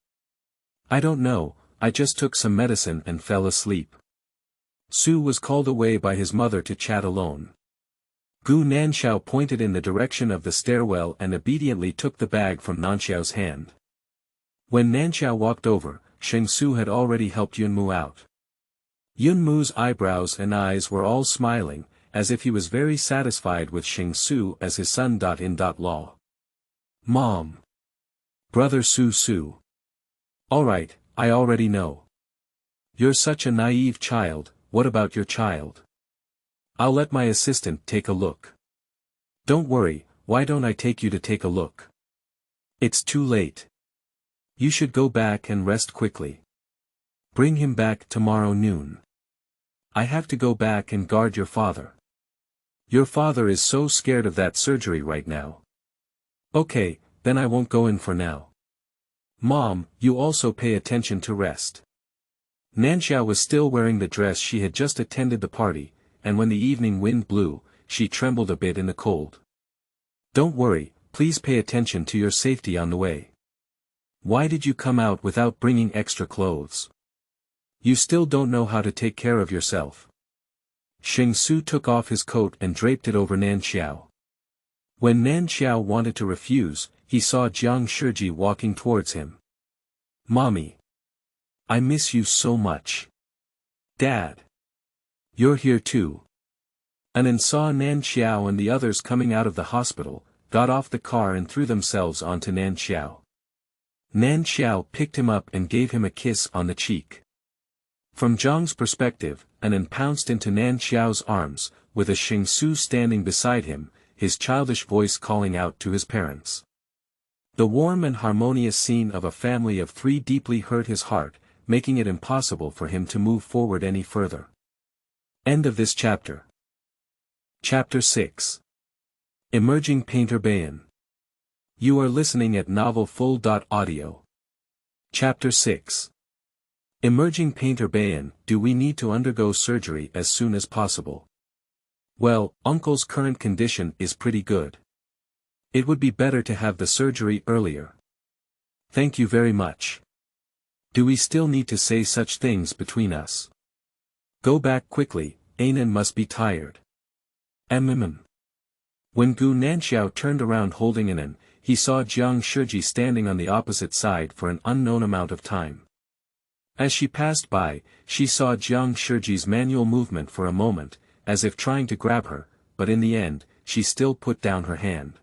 I don't know, I just took some medicine and fell asleep. Sue was called away by his mother to chat alone. Gu Nanqiao pointed in the direction of the stairwell and obediently took the bag from Nanqiao's hand. When Nanqiao walked over, Sheng Su had already helped Yunmu out. Yunmu's eyebrows and eyes were all smiling, as if he was very satisfied with Sheng Su as his son.in.law. Mom. Brother Su. Alright, I already know. You're such a naive child, what about your child? I'll let my assistant take a look. Don't worry, why don't I take you to take a look? It's too late. You should go back and rest quickly. Bring him back tomorrow noon. I have to go back and guard your father. Your father is so scared of that surgery right now. Okay, then I won't go in for now. Mom, you also pay attention to rest. Nanqiao was still wearing the dress she had just attended the party, and when the evening wind blew, she trembled a bit in the cold. Don't worry, please pay attention to your safety on the way. Why did you come out without bringing extra clothes? You still don't know how to take care of yourself. Sheng Su took off his coat and draped it over Nanqiao. When Nanqiao wanted to refuse, he saw Jiang Shiji walking towards him. Mommy. I miss you so much. Dad. You're here too. Nan saw Nanqiao and the others coming out of the hospital, got off the car and threw themselves onto Nanqiao. Nanqiao picked him up and gave him a kiss on the cheek. From Jiang's perspective, Nan pounced into Nanqiao's arms, with a Sheng Su standing beside him, his childish voice calling out to his parents. The warm and harmonious scene of a family of three deeply hurt his heart, making it impossible for him to move forward any further. End of this chapter. Chapter 6. Emerging Painter Bei'an. You are listening at novelfull.audio. Chapter 6. Emerging Painter Bei'an, do we need to undergo surgery as soon as possible? Well, Uncle's current condition is pretty good. It would be better to have the surgery earlier. Thank you very much. Do we still need to say such things between us? Go back quickly, Nan must be tired. When Gu Nanqiao turned around holding Nan, he saw Jiang Shiji standing on the opposite side for an unknown amount of time. As she passed by, she saw Jiang Shiji's manual movement for a moment, as if trying to grab her, but in the end, she still put down her hand.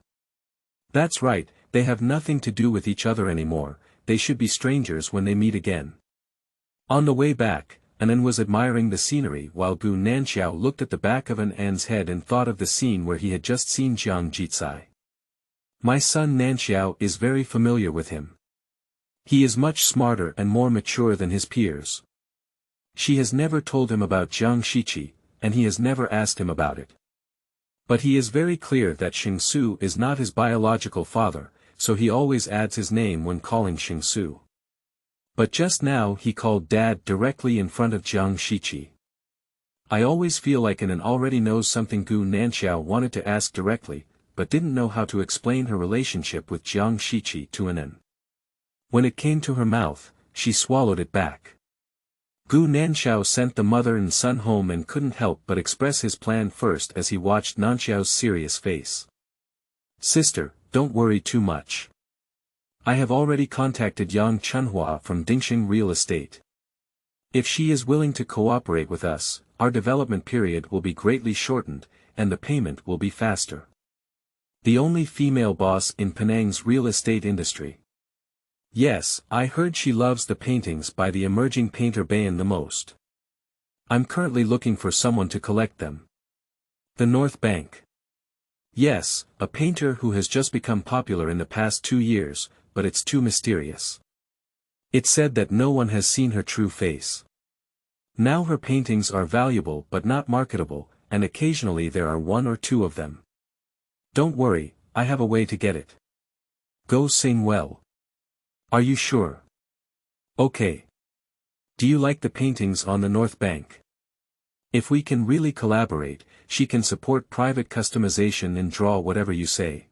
That's right, they have nothing to do with each other anymore, they should be strangers when they meet again. On the way back, Nan was admiring the scenery while Gu Nanqiao looked at the back of Nan's head and thought of the scene where he had just seen Jiang Jizai. My son Nanqiao is very familiar with him. He is much smarter and more mature than his peers. She has never told him about Jiang Shiqi, and he has never asked him about it. But he is very clear that Xingsu is not his biological father, so he always adds his name when calling Xingsu. But just now he called Dad directly in front of Jiang Shiqi. I always feel like Nan already knows something Nanqiao wanted to ask directly, but didn't know how to explain her relationship with Jiang Shiqi to Nan. When it came to her mouth, she swallowed it back. Nanqiao sent the mother and son home and couldn't help but express his plan first as he watched Nanqiao's serious face. Sister, don't worry too much. I have already contacted Yang Chunhua from Dingxing Real Estate. If she is willing to cooperate with us, our development period will be greatly shortened, and the payment will be faster. The only female boss in Penang's real estate industry. Yes, I heard she loves the paintings by the emerging painter Bei'an the most. I'm currently looking for someone to collect them. The North Bank. Yes, a painter who has just become popular in the past 2 years, but it's too mysterious. It's said that no one has seen her true face. Now her paintings are valuable but not marketable, and occasionally there are 1 or 2 of them. Don't worry, I have a way to get it. Go sing well. Are you sure? Okay. Do you like the paintings on the North Bank? If we can really collaborate, she can support private customization and draw whatever you say.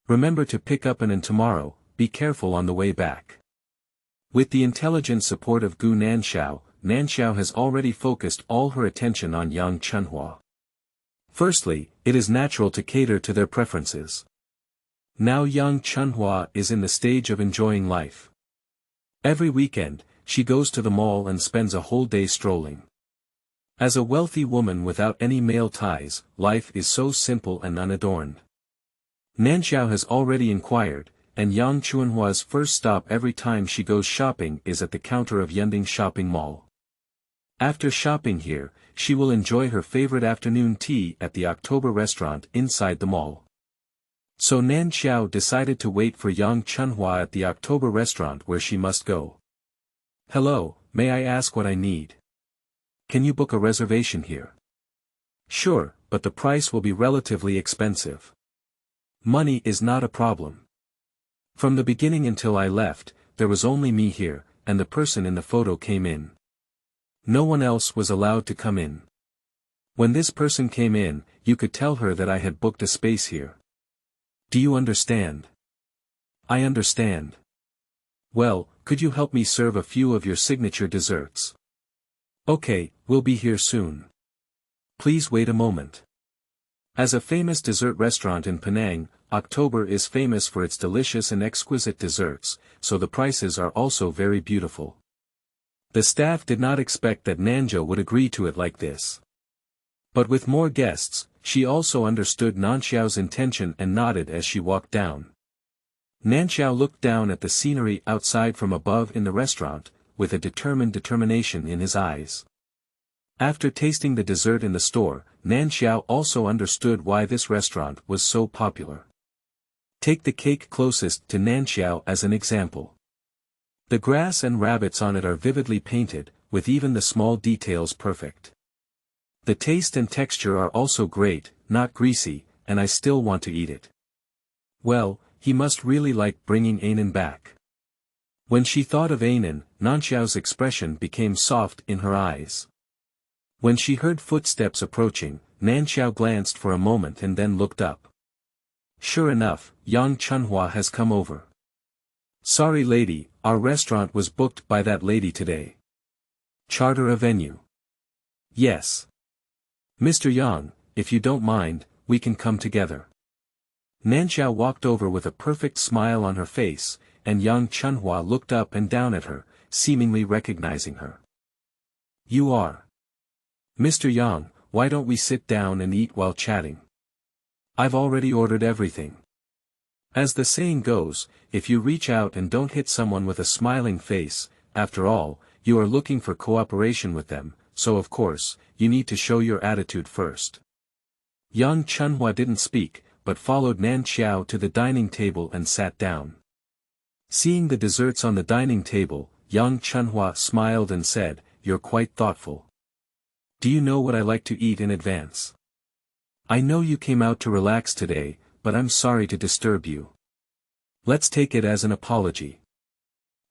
Remember to pick up Nan tomorrow, be careful on the way back. With the intelligent support of Nanqiao, Nanqiao has already focused all her attention on Yang Chunhua. Firstly, it is natural to cater to their preferences. Now Yang Chunhua is in the stage of enjoying life. Every weekend, she goes to the mall and spends a whole day strolling. As a wealthy woman without any male ties, life is so simple and unadorned. Nanqiao has already inquired, and Yang Chunhua's first stop every time she goes shopping is at the counter of Yunding Shopping Mall. After shopping here, she will enjoy her favorite afternoon tea at the October restaurant inside the mall. So Nanqiao decided to wait for Yang Chunhua at the October restaurant where she must go. Hello, may I ask what I need? Can you book a reservation here? Sure, but the price will be relatively expensive. Money is not a problem. From the beginning until I left, there was only me here, and the person in the photo came in. No one else was allowed to come in. When this person came in, you could tell her that I had booked a space here. Do you understand? I understand. Well, could you help me serve a few of your signature desserts? Okay, we'll be here soon. Please wait a moment. As a famous dessert restaurant in Penang, October is famous for its delicious and exquisite desserts, so the prices are also very beautiful. The staff did not expect that Nanqiao would agree to it like this. But with more guests, she also understood Nanqiao's intention and nodded as she walked down. Nanqiao looked down at the scenery outside from above in the restaurant, with a determined determination in his eyes. After tasting the dessert in the store, Nanqiao also understood why this restaurant was so popular. Take the cake closest to Nanqiao as an example. The grass and rabbits on it are vividly painted, with even the small details perfect. The taste and texture are also great, not greasy, and I still want to eat it. Well, he must really like bringing Nan back. When she thought of Nan, Nanqiao's expression became soft in her eyes. When she heard footsteps approaching, Nanqiao glanced for a moment and then looked up. Sure enough, Yang Chunhua has come over. Sorry lady, our restaurant was booked by that lady today. Charter a venue. Yes. Mr. Yang, if you don't mind, we can come together. Nanqiao walked over with a perfect smile on her face, and Yang Chunhua looked up and down at her, seemingly recognizing her. You are. Mr. Yang, why don't we sit down and eat while chatting? I've already ordered everything. As the saying goes, if you reach out and don't hit someone with a smiling face, after all, you are looking for cooperation with them, so of course, you need to show your attitude first. Yang Chunhua didn't speak, but followed Nan Qiao to the dining table and sat down. Seeing the desserts on the dining table, Yang Chunhua smiled and said, "You're quite thoughtful. Do you know what I like to eat in advance? I know you came out to relax today, but I'm sorry to disturb you. Let's take it as an apology."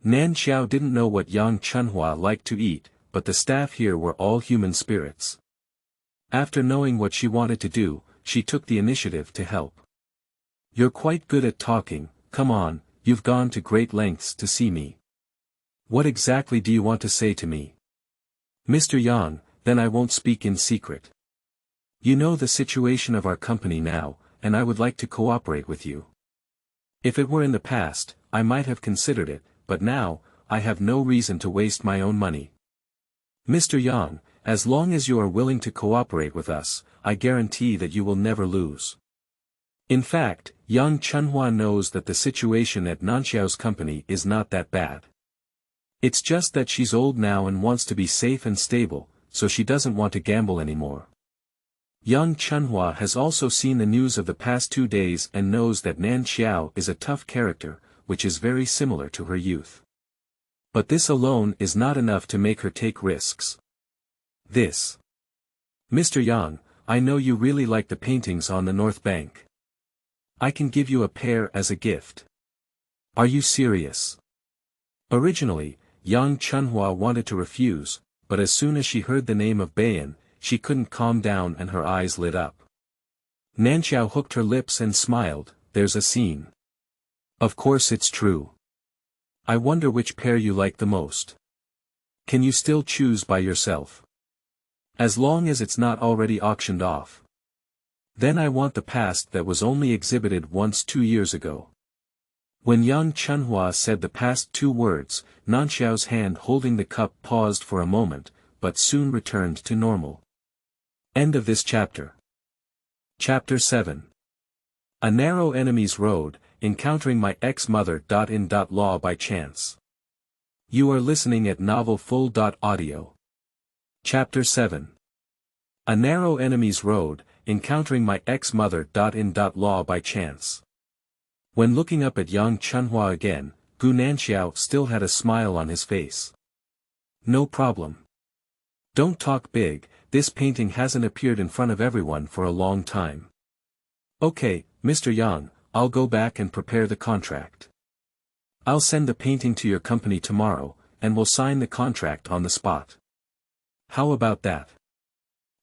Nan Qiao didn't know what Yang Chunhua liked to eat, but the staff here were all human spirits. After knowing what she wanted to do, she took the initiative to help. "You're quite good at talking, come on, you've gone to great lengths to see me. What exactly do you want to say to me?" "Mr. Yang, then I won't speak in secret. You know the situation of our company now, and I would like to cooperate with you. If it were in the past, I might have considered it, but now, I have no reason to waste my own money. Mr. Yang, as long as you are willing to cooperate with us, I guarantee that you will never lose." In fact, Yang Chunhua knows that the situation at Nanqiao's company is not that bad. It's just that she's old now and wants to be safe and stable, so she doesn't want to gamble anymore. Yang Chunhua has also seen the news of the past 2 days and knows that Nan Qiao is a tough character, which is very similar to her youth. But this alone is not enough to make her take risks. "Mr. Yang, I know you really like the paintings on the North Bank. I can give you a pair as a gift." "Are you serious?" Originally, Yang Chunhua wanted to refuse, but as soon as she heard the name of Bei'an, she couldn't calm down and her eyes lit up. Nanqiao hooked her lips and smiled, "There's a scene. Of course it's true. I wonder which pair you like the most. Can you still choose by yourself? As long as it's not already auctioned off. Then I want the past that was only exhibited once 2 years ago." When Yang Chunhua said the past 2 words, Nanqiao's hand holding the cup paused for a moment, but soon returned to normal. End of this chapter. Chapter 7. A narrow enemy's road, encountering my ex-mother. In law by chance. You are listening at novelfull.audio. Chapter 7. A narrow enemy's road, encountering my ex-mother. In law by chance. When looking up at Yang Chunhua again, Nanqiao still had a smile on his face. "No problem. Don't talk big, this painting hasn't appeared in front of everyone for a long time. Okay, Mr. Yang, I'll go back and prepare the contract. I'll send the painting to your company tomorrow, and we'll sign the contract on the spot. How about that?"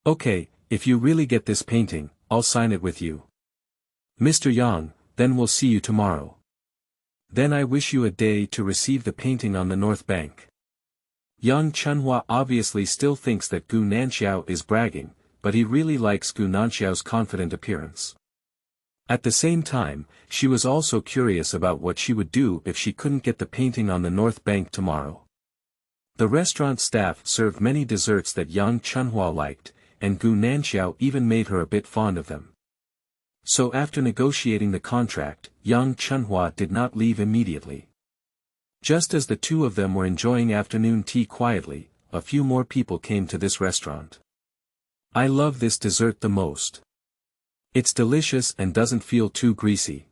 "Okay, if you really get this painting, I'll sign it with you. Mr. Yang, then we'll see you tomorrow. Then I wish you a day to receive the painting on the North Bank." Yang Chunhua obviously still thinks that Nanqiao is bragging, but he really likes Nanqiao's confident appearance. At the same time, she was also curious about what she would do if she couldn't get the painting on the North Bank tomorrow. The restaurant staff served many desserts that Yang Chunhua liked, and Nanqiao even made her a bit fond of them. So after negotiating the contract, Yang Chunhua did not leave immediately. Just as the two of them were enjoying afternoon tea quietly, a few more people came to this restaurant. "I love this dessert the most. It's delicious and doesn't feel too greasy."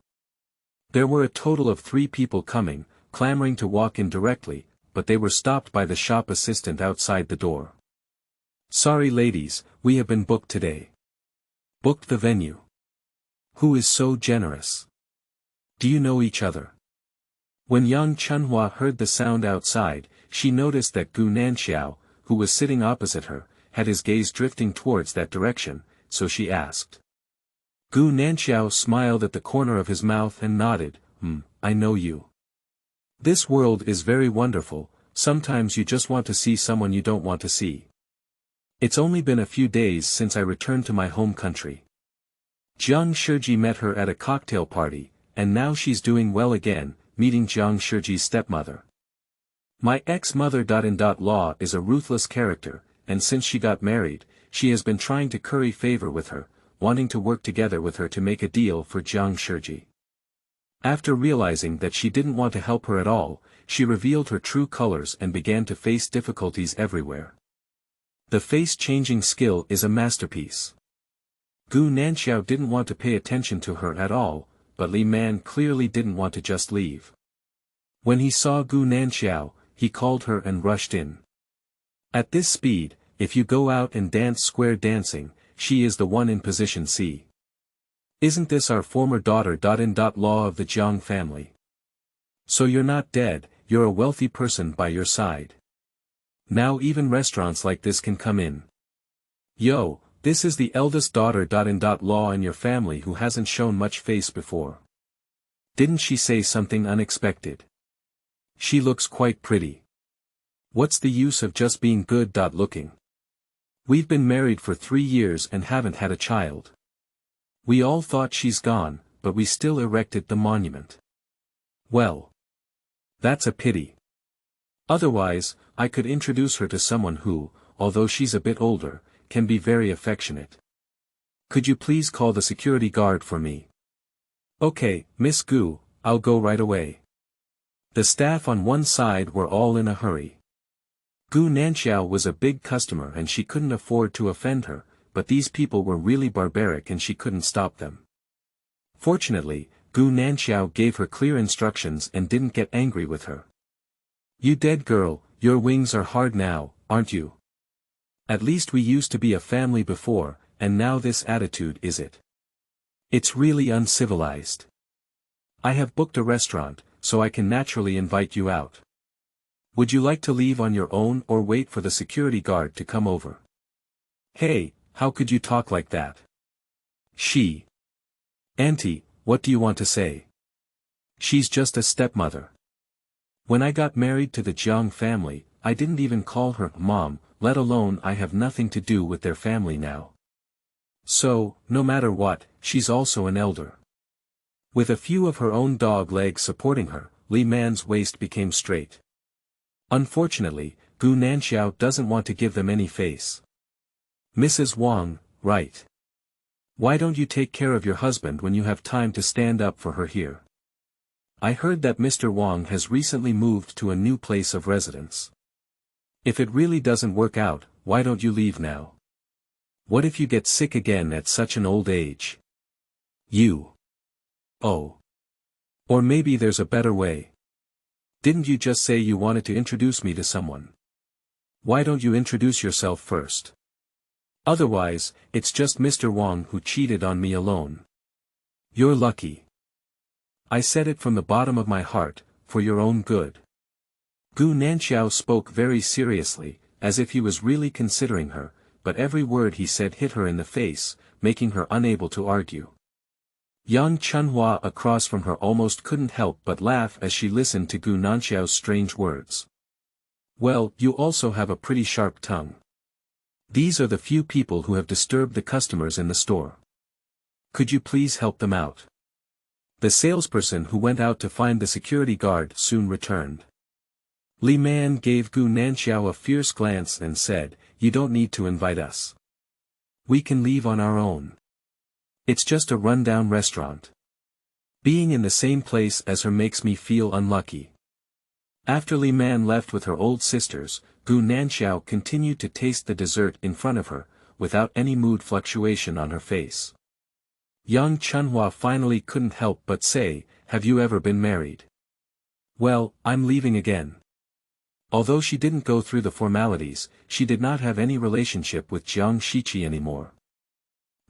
There were a total of 3 people coming, clamoring to walk in directly, but they were stopped by the shop assistant outside the door. "Sorry ladies, we have been booked today." "Booked the venue? Who is so generous? Do you know each other?" When Yang Chunhua heard the sound outside, she noticed that Nanqiao, who was sitting opposite her, had his gaze drifting towards that direction, so she asked. Nanqiao smiled at the corner of his mouth and nodded, I know you. This world is very wonderful, sometimes you just want to see someone you don't want to see. It's only been a few days since I returned to my home country. Jiang Shiji met her at a cocktail party, and now she's doing well again, meeting Jiang Shiji's stepmother. My ex-mother.in-law is a ruthless character, and since she got married, she has been trying to curry favor with her, wanting to work together with her to make a deal for Jiang Shiji. After realizing that she didn't want to help her at all, she revealed her true colors and began to face difficulties everywhere. The face-changing skill is a masterpiece. Gu Nanqiao didn't want to pay attention to her at all, but Li Man clearly didn't want to just leave. When he saw Gu Nanqiao, he called her and rushed in. At this speed, if you go out and dance square dancing, she is the one in position C. Isn't this our former daughter-in-law of the Jiang family? So you're not dead, you're a wealthy person by your side. Now even restaurants like this can come in. Yo, this is the eldest daughter-in-law in your family who hasn't shown much face before. Didn't she say something unexpected? She looks quite pretty. What's the use of just being good-looking? We've been married for 3 years and haven't had a child. We all thought she's gone, but we still erected the monument. Well. That's a pity. Otherwise, I could introduce her to someone who, although she's a bit older, can be very affectionate. Could you please call the security guard for me? Okay, Miss Gu, I'll go right away. The staff on one side were all in a hurry. Gu Nanqiao was a big customer and she couldn't afford to offend her, but these people were really barbaric and she couldn't stop them. Fortunately, Gu Nanqiao gave her clear instructions and didn't get angry with her. You dead girl, your wings are hard now, aren't you? At least we used to be a family before, and now this attitude is it. It's really uncivilized. I have booked a restaurant, so I can naturally invite you out. Would you like to leave on your own or wait for the security guard to come over? Hey, how could you talk like that? Auntie, what do you want to say? She's just a stepmother. When I got married to the Jiang family, I didn't even call her mom, let alone I have nothing to do with their family now. So, no matter what, she's also an elder. With a few of her own dog legs supporting her, Li Man's waist became straight. Unfortunately, Gu Nanqiao doesn't want to give them any face. Mrs. Wang, right. Why don't you take care of your husband when you have time to stand up for her here? I heard that Mr. Wang has recently moved to a new place of residence. If it really doesn't work out, why don't you leave now? What if you get sick again at such an old age? Oh. Or maybe there's a better way. Didn't you just say you wanted to introduce me to someone? Why don't you introduce yourself first? Otherwise, it's just Mr. Wang who cheated on me alone. You're lucky. I said it from the bottom of my heart, for your own good. Gu Nanqiao spoke very seriously, as if he was really considering her, but every word he said hit her in the face, making her unable to argue. Young Chunhua across from her almost couldn't help but laugh as she listened to Gu Nanqiao's strange words. Well, you also have a pretty sharp tongue. These are the few people who have disturbed the customers in the store. Could you please help them out? The salesperson who went out to find the security guard soon returned. Li Man gave Gu Nanqiao a fierce glance and said, You don't need to invite us. We can leave on our own. It's just a rundown restaurant. Being in the same place as her makes me feel unlucky. After Li Man left with her old sisters, Gu Nanqiao continued to taste the dessert in front of her, without any mood fluctuation on her face. Young Chunhua finally couldn't help but say, Have you ever been married? Well, I'm leaving again. Although she didn't go through the formalities, she did not have any relationship with Jiang Shiqi anymore.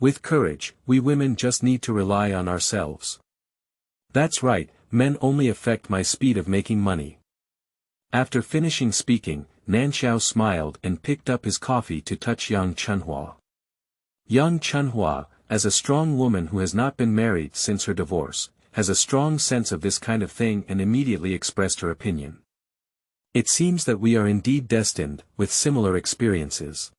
With courage, we women just need to rely on ourselves. That's right, men only affect my speed of making money. After finishing speaking, Nanqiao smiled and picked up his coffee to touch young Chunhua. Young Chunhua, as a strong woman who has not been married since her divorce, has a strong sense of this kind of thing and immediately expressed her opinion. It seems that we are indeed destined, with similar experiences.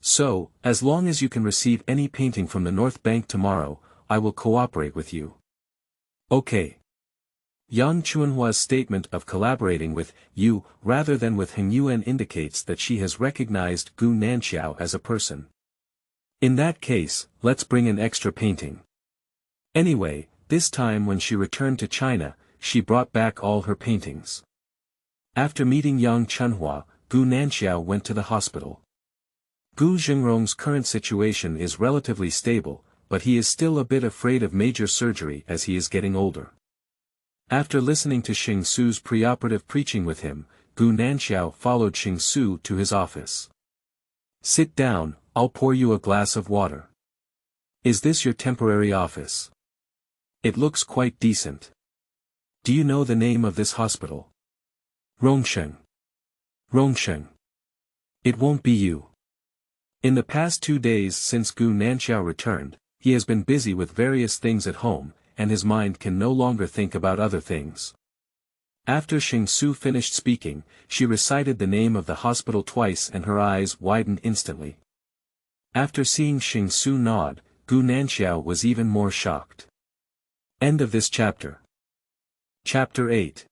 So, as long as you can receive any painting from the North Bank tomorrow, I will cooperate with you. Okay. Yang Chunhua's statement of collaborating with you, rather than with Heng Yuan indicates that she has recognized Gu Nanqiao as a person. In that case, let's bring an extra painting. Anyway, this time when she returned to China, she brought back all her paintings. After meeting young Chunhua, Gu Nanqiao went to the hospital. Gu Jingrong's current situation is relatively stable, but he is still a bit afraid of major surgery as he is getting older. After listening to Xing Su's preoperative preaching with him, Gu Nanqiao followed Xing Su to his office. "Sit down, I'll pour you a glass of water. Is this your temporary office? It looks quite decent. Do you know the name of this hospital?" "Rongsheng. Rongsheng. It won't be you." In the past 2 days since Gu Nanqiao returned, he has been busy with various things at home, and his mind can no longer think about other things. After Xing Su finished speaking, she recited the name of the hospital twice and her eyes widened instantly. After seeing Xing Su nod, Gu Nanqiao was even more shocked. End of this chapter. Chapter 8.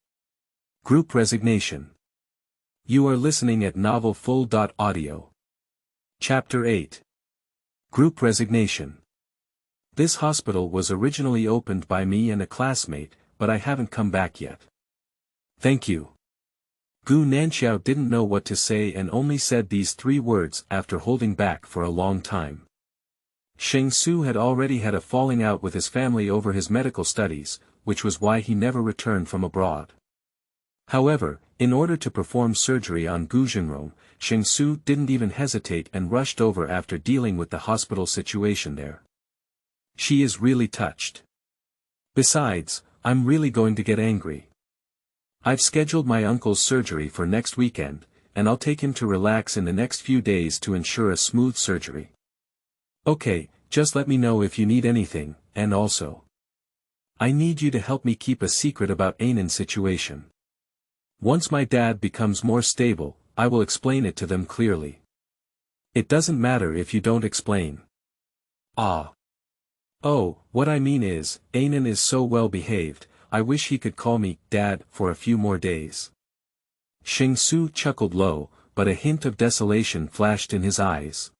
Group Resignation. You are listening at novelfull.audio. Chapter 8. Group Resignation. This hospital was originally opened by me and a classmate, but I haven't come back yet. Thank you. Gu Nanqiao didn't know what to say and only said these 3 words after holding back for a long time. Xing Su had already had a falling out with his family over his medical studies, which was why he never returned from abroad. However, in order to perform surgery on Gu Jingrong, Xing Su didn't even hesitate and rushed over after dealing with the hospital situation there. She is really touched. Besides, I'm really going to get angry. I've scheduled my uncle's surgery for next weekend, and I'll take him to relax in the next few days to ensure a smooth surgery. Okay, just let me know if you need anything, and also, I need you to help me keep a secret about Ainan's situation. Once my dad becomes more stable, I will explain it to them clearly. It doesn't matter if you don't explain. Ah. Oh, what I mean is, Ainan is so well behaved, I wish he could call me Dad for a few more days. Xing Su chuckled low, but a hint of desolation flashed in his eyes.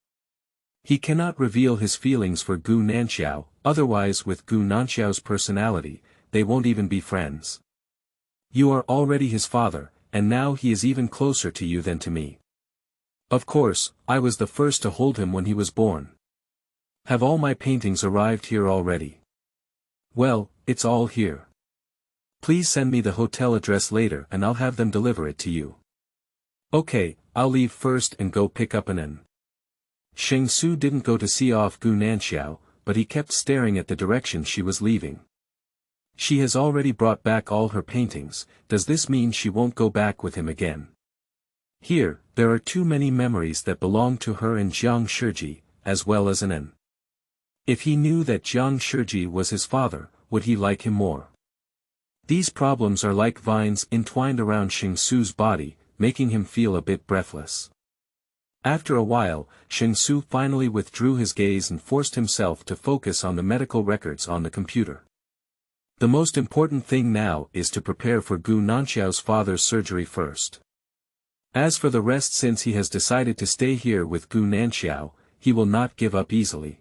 He cannot reveal his feelings for Gu Nanqiao, otherwise with Gu Nanqiao's personality, they won't even be friends. You are already his father, and now he is even closer to you than to me. Of course, I was the first to hold him when he was born. Have all my paintings arrived here already? Well, it's all here. Please send me the hotel address later and I'll have them deliver it to you. Okay, I'll leave first and go pick up Anan. Xing Su didn't go to see off Gu Nanqiao, but he kept staring at the direction she was leaving. She has already brought back all her paintings, does this mean she won't go back with him again? Here, there are too many memories that belong to her and Jiang Shiji, as well as Anan. If he knew that Jiang Shiji was his father, would he like him more? These problems are like vines entwined around Xing Su's body, making him feel a bit breathless. After a while, Xing Su finally withdrew his gaze and forced himself to focus on the medical records on the computer. The most important thing now is to prepare for Gu Nanqiao's father's surgery first. As for the rest, since he has decided to stay here with Gu Nanqiao, he will not give up easily.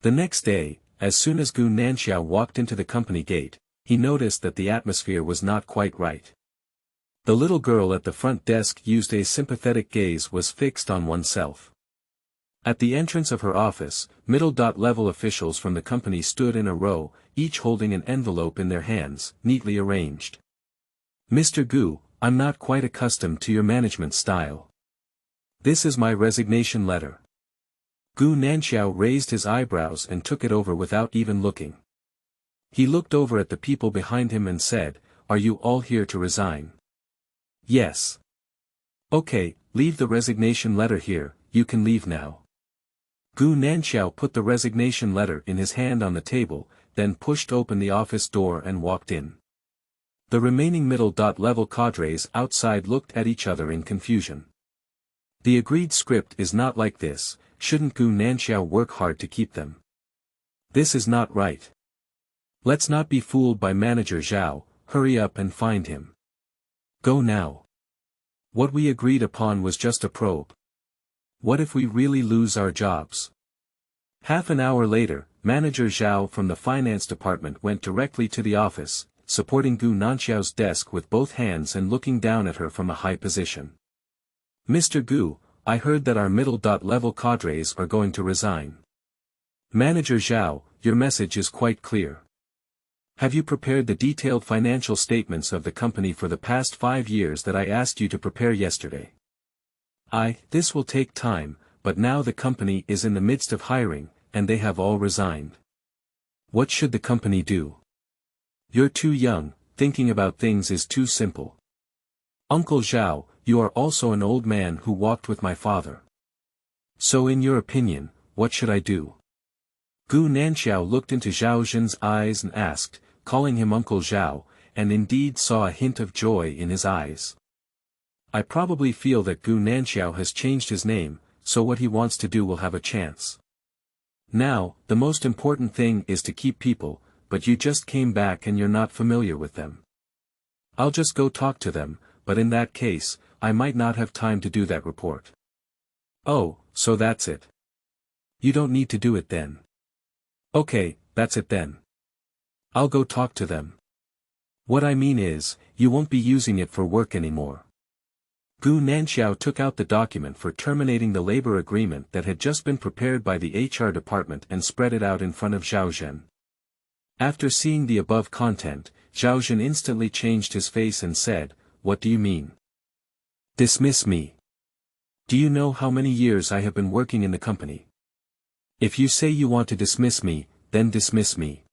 The next day, as soon as Gu Nanqiao walked into the company gate, he noticed that the atmosphere was not quite right. The little girl at the front desk used a sympathetic gaze was fixed on oneself. At the entrance of her office, middle-level officials from the company stood in a row, each holding an envelope in their hands, neatly arranged. Mr. Gu, I'm not quite accustomed to your management style. This is my resignation letter. Gu Nanqiao raised his eyebrows and took it over without even looking. He looked over at the people behind him and said, "Are you all here to resign?" "Yes." "Okay, leave the resignation letter here, you can leave now." Gu Nanqiao put the resignation letter in his hand on the table, then pushed open the office door and walked in. The remaining middle-level cadres outside looked at each other in confusion. The agreed script is not like this, shouldn't Gu Nanqiao work hard to keep them? This is not right. Let's not be fooled by Manager Zhao, hurry up and find him. Go now. What we agreed upon was just a probe. What if we really lose our jobs? Half an hour later, Manager Zhao from the finance department went directly to the office, supporting Gu Nanqiao's desk with both hands and looking down at her from a high position. "Mr. Gu, I heard that our middle-level cadres are going to resign. Manager Zhao, your message is quite clear. Have you prepared the detailed financial statements of the company for the past 5 years that I asked you to prepare yesterday? This will take time, but now the company is in the midst of hiring, and they have all resigned. What should the company do? You're too young, thinking about things is too simple. Uncle Zhao, you are also an old man who walked with my father. So in your opinion, what should I do? Gu Nanqiao looked into Zhao Zhen's eyes and asked, calling him Uncle Zhao, and indeed saw a hint of joy in his eyes. I probably feel that Gu Nanqiao has changed his name, so what he wants to do will have a chance. Now, the most important thing is to keep people, but you just came back and you're not familiar with them. I'll just go talk to them, but in that case, I might not have time to do that report. Oh, so that's it. You don't need to do it then. Okay, that's it then. I'll go talk to them. What I mean is, you won't be using it for work anymore. Gu Nanqiao took out the document for terminating the labor agreement that had just been prepared by the HR department and spread it out in front of Zhao Zhen. After seeing the above content, Zhao Zhen instantly changed his face and said, "What do you mean? Dismiss me. Do you know how many years I have been working in the company? If you say you want to dismiss me, then dismiss me.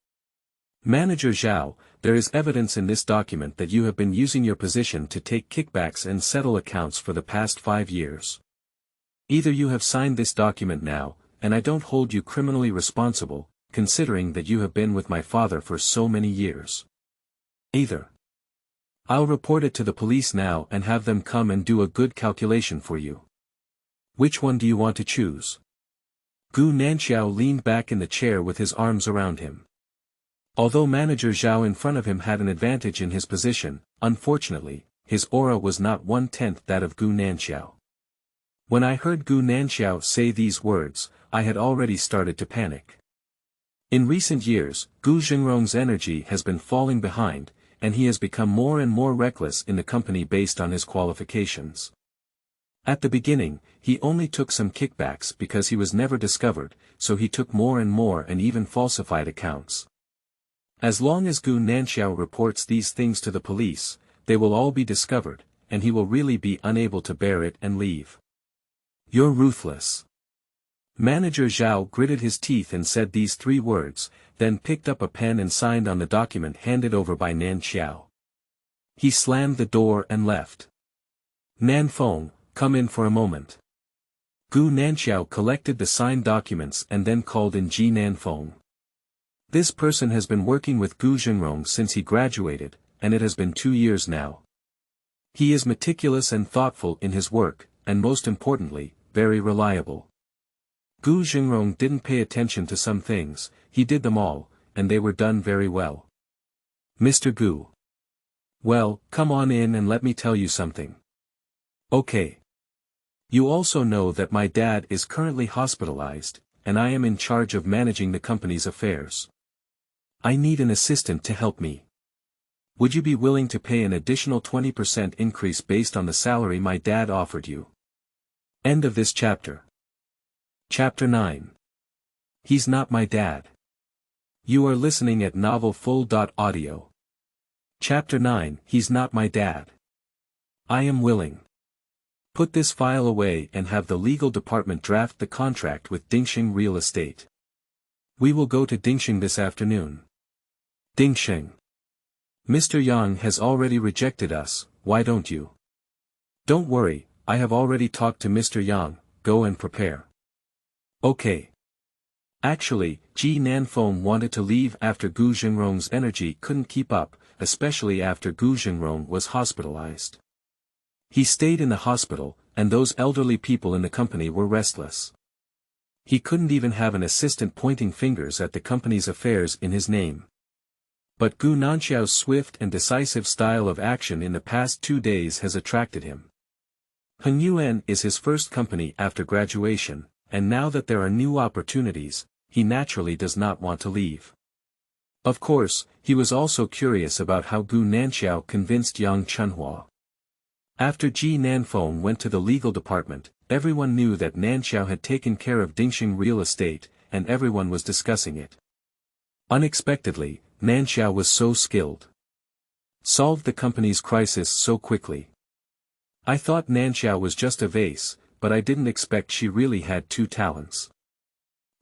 Manager Zhao, there is evidence in this document that you have been using your position to take kickbacks and settle accounts for the past 5 years. Either you have signed this document now, and I don't hold you criminally responsible, considering that you have been with my father for so many years. Either I'll report it to the police now and have them come and do a good calculation for you. Which one do you want to choose?" Gu Nanqiao leaned back in the chair with his arms around him. Although Manager Zhao in front of him had an advantage in his position, unfortunately, his aura was not 1/10 that of Gu Nanqiao. When I heard Gu Nanqiao say these words, I had already started to panic. In recent years, Gu Zhengrong's energy has been falling behind, and he has become more and more reckless in the company based on his qualifications. At the beginning, he only took some kickbacks because he was never discovered, so he took more and more and even falsified accounts. As long as Gu Nanqiao reports these things to the police, they will all be discovered, and he will really be unable to bear it and leave. "You're ruthless." Manager Zhao gritted his teeth and said these 3 words, then picked up a pen and signed on the document handed over by Nan Qiao. He slammed the door and left. "Nan Feng, come in for a moment." Gu Nanqiao collected the signed documents and then called in Ji Nan Feng. This person has been working with Gu Zhengrong since he graduated, and it has been 2 years now. He is meticulous and thoughtful in his work, and most importantly, very reliable. Gu Zhengrong didn't pay attention to some things, he did them all, and they were done very well. "Mr. Gu. Well, come on in and let me tell you something." "Okay. You also know that my dad is currently hospitalized, and I am in charge of managing the company's affairs. I need an assistant to help me. Would you be willing to pay an additional 20% increase based on the salary my dad offered you?" End of this chapter. Chapter 9. He's not my dad. You are listening at novelfull.audio. Chapter 9. He's not my dad. I am willing. Put this file away and have the legal department draft the contract with Dingxing Real Estate. We will go to Dingxing this afternoon. Dingxing. Mr. Yang has already rejected us, why don't you? Don't worry, I have already talked to Mr. Yang, go and prepare. Okay. Actually, Ji Nanfeng wanted to leave after Gu Zhengrong's energy couldn't keep up, especially after Gu Zhengrong was hospitalized. He stayed in the hospital, and those elderly people in the company were restless. He couldn't even have an assistant pointing fingers at the company's affairs in his name. But Gu Nanqiao's swift and decisive style of action in the past 2 days has attracted him. Hengyuan is his first company after graduation, and now that there are new opportunities, he naturally does not want to leave. Of course, he was also curious about how Gu Nanqiao convinced Yang Chunhua. After Ji Nanfeng went to the legal department, everyone knew that Nanqiao had taken care of Dingxing real estate, and everyone was discussing it. Unexpectedly, Nanqiao was so skilled. Solved the company's crisis so quickly. I thought Nanqiao was just a vase, but I didn't expect she really had two talents.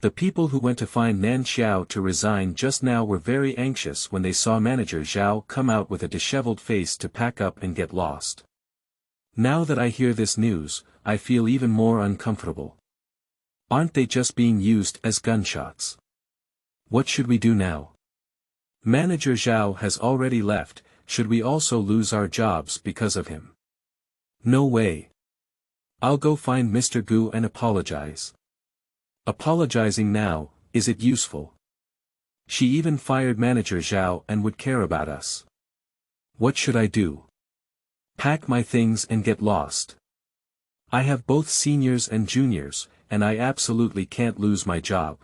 The people who went to find Nan Qiao to resign just now were very anxious when they saw manager Zhao come out with a disheveled face to pack up and get lost. Now that I hear this news, I feel even more uncomfortable. Aren't they just being used as gunshots? What should we do now? Manager Zhao has already left, should we also lose our jobs because of him? No way. I'll go find Mr. Gu and apologize. Apologizing now, is it useful? She even fired manager Zhao and would care about us. What should I do? Pack my things and get lost. I have both seniors and juniors, and I absolutely can't lose my job.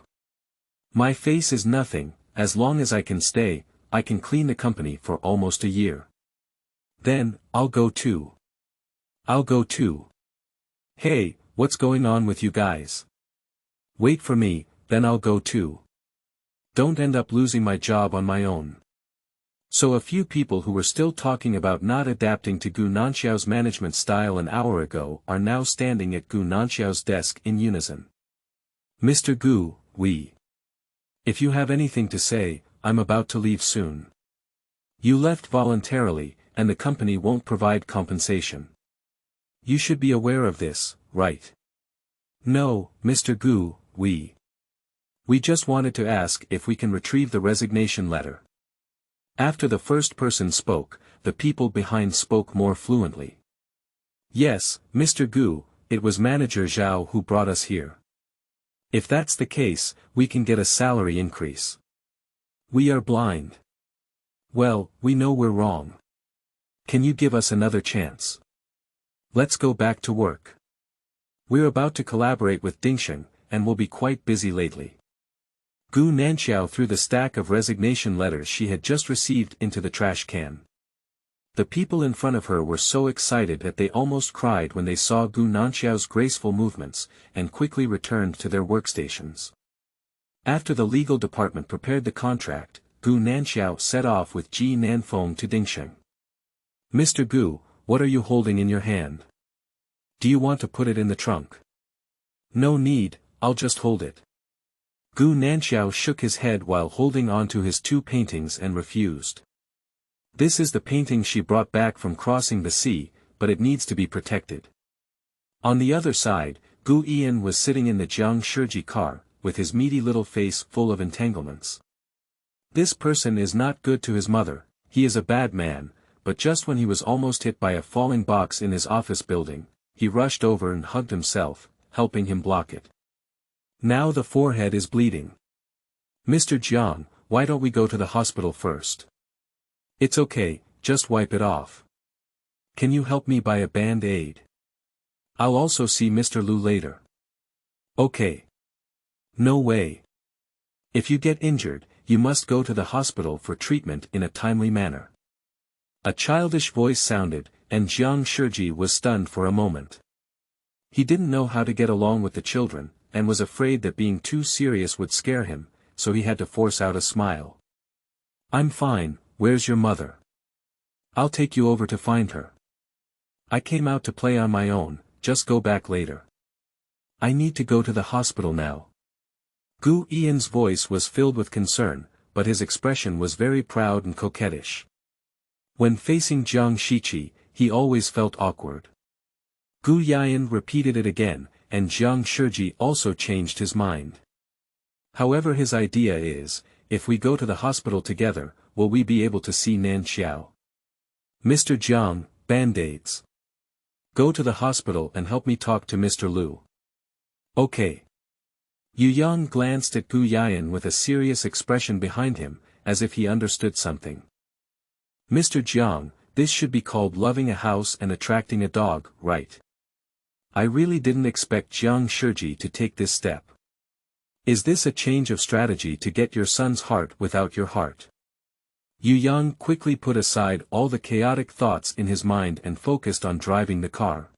My face is nothing, as long as I can stay, I can clean the company for almost a year. Then, I'll go too. I'll go too. Hey, what's going on with you guys? Wait for me, then I'll go too. Don't end up losing my job on my own. So a few people who were still talking about not adapting to Gu Nanqiao's management style an hour ago are now standing at Gu Nanqiao's desk in unison. Mr. Gu, if you have anything to say, I'm about to leave soon. You left voluntarily, and the company won't provide compensation. You should be aware of this, right? No, Mr. Gu, we just wanted to ask if we can retrieve the resignation letter. After the first person spoke, the people behind spoke more fluently. Yes, Mr. Gu, it was manager Zhao who brought us here. If that's the case, we can get a salary increase. We are blind. Well, we know we're wrong. Can you give us another chance? Let's go back to work. We're about to collaborate with Dingxing, and will be quite busy lately. Gu Nanqiao threw the stack of resignation letters she had just received into the trash can. The people in front of her were so excited that they almost cried when they saw Gu Nanqiao's graceful movements, and quickly returned to their workstations. After the legal department prepared the contract, Gu Nanqiao set off with Ji Nanfeng to Dingxing. Mr. Gu, what are you holding in your hand? Do you want to put it in the trunk? No need, I'll just hold it. Gu Nanqiao shook his head while holding on to his two paintings and refused. This is the painting she brought back from crossing the sea, but it needs to be protected. On the other side, Gu Ian was sitting in the Jiang Shiji car, with his meaty little face full of entanglements. This person is not good to his mother, he is a bad man, but just when he was almost hit by a falling box in his office building, he rushed over and hugged himself, helping him block it. Now the forehead is bleeding. Mr. Jiang, why don't we go to the hospital first? It's okay, just wipe it off. Can you help me buy a band-aid? I'll also see Mr. Lu later. Okay. No way. If you get injured, you must go to the hospital for treatment in a timely manner. A childish voice sounded, and Jiang Shiji was stunned for a moment. He didn't know how to get along with the children, and was afraid that being too serious would scare him, so he had to force out a smile. I'm fine, where's your mother? I'll take you over to find her. I came out to play on my own, just go back later. I need to go to the hospital now. Gu Ian's voice was filled with concern, but his expression was very proud and coquettish. When facing Jiang Shiqi, he always felt awkward. Gu Yan repeated it again, and Jiang Shiji also changed his mind. However, his idea is, if we go to the hospital together, will we be able to see Nan Qiao? Mr. Jiang, band-aids. Go to the hospital and help me talk to Mr. Lu. Okay. Yu Yang glanced at Gu Yan with a serious expression behind him, as if he understood something. Mr. Jiang, this should be called loving a house and attracting a dog, right? I really didn't expect Jiang Shiji to take this step. Is this a change of strategy to get your son's heart without your heart? Yu Yang quickly put aside all the chaotic thoughts in his mind and focused on driving the car.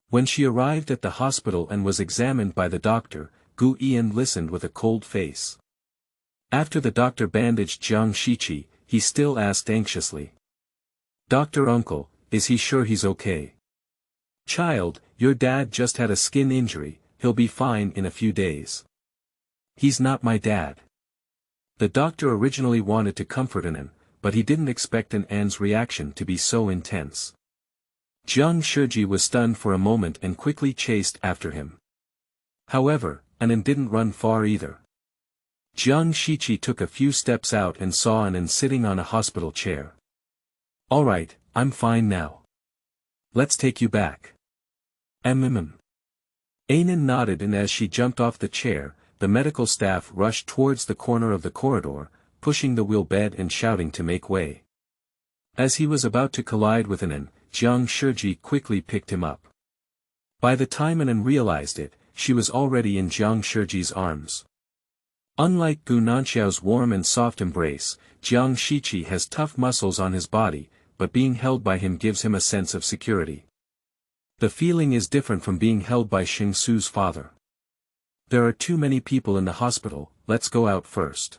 When she arrived at the hospital and was examined by the doctor, Gu Ian listened with a cold face. After the doctor bandaged Jiang Shiqi, he still asked anxiously. "Doctor uncle, is he sure he's okay?" "Child, your dad just had a skin injury, he'll be fine in a few days." "He's not my dad." The doctor originally wanted to comfort Nan, but he didn't expect Nan's reaction to be so intense. Jiang Shiji was stunned for a moment and quickly chased after him. However, Nan didn't run far either. Jiang Shiqi took a few steps out and saw Nan sitting on a hospital chair. "All right, I'm fine now. Let's take you back." Anan nodded, and as she jumped off the chair, the medical staff rushed towards the corner of the corridor, pushing the wheel bed and shouting to make way. As he was about to collide with Nan, Jiang Shiji quickly picked him up. By the time Nan realized it, she was already in Jiang Shiji's arms. Unlike Gu Nanqiao's warm and soft embrace, Jiang Shiqi has tough muscles on his body, but being held by him gives him a sense of security. The feeling is different from being held by Xing Su's father. "There are too many people in the hospital, let's go out first."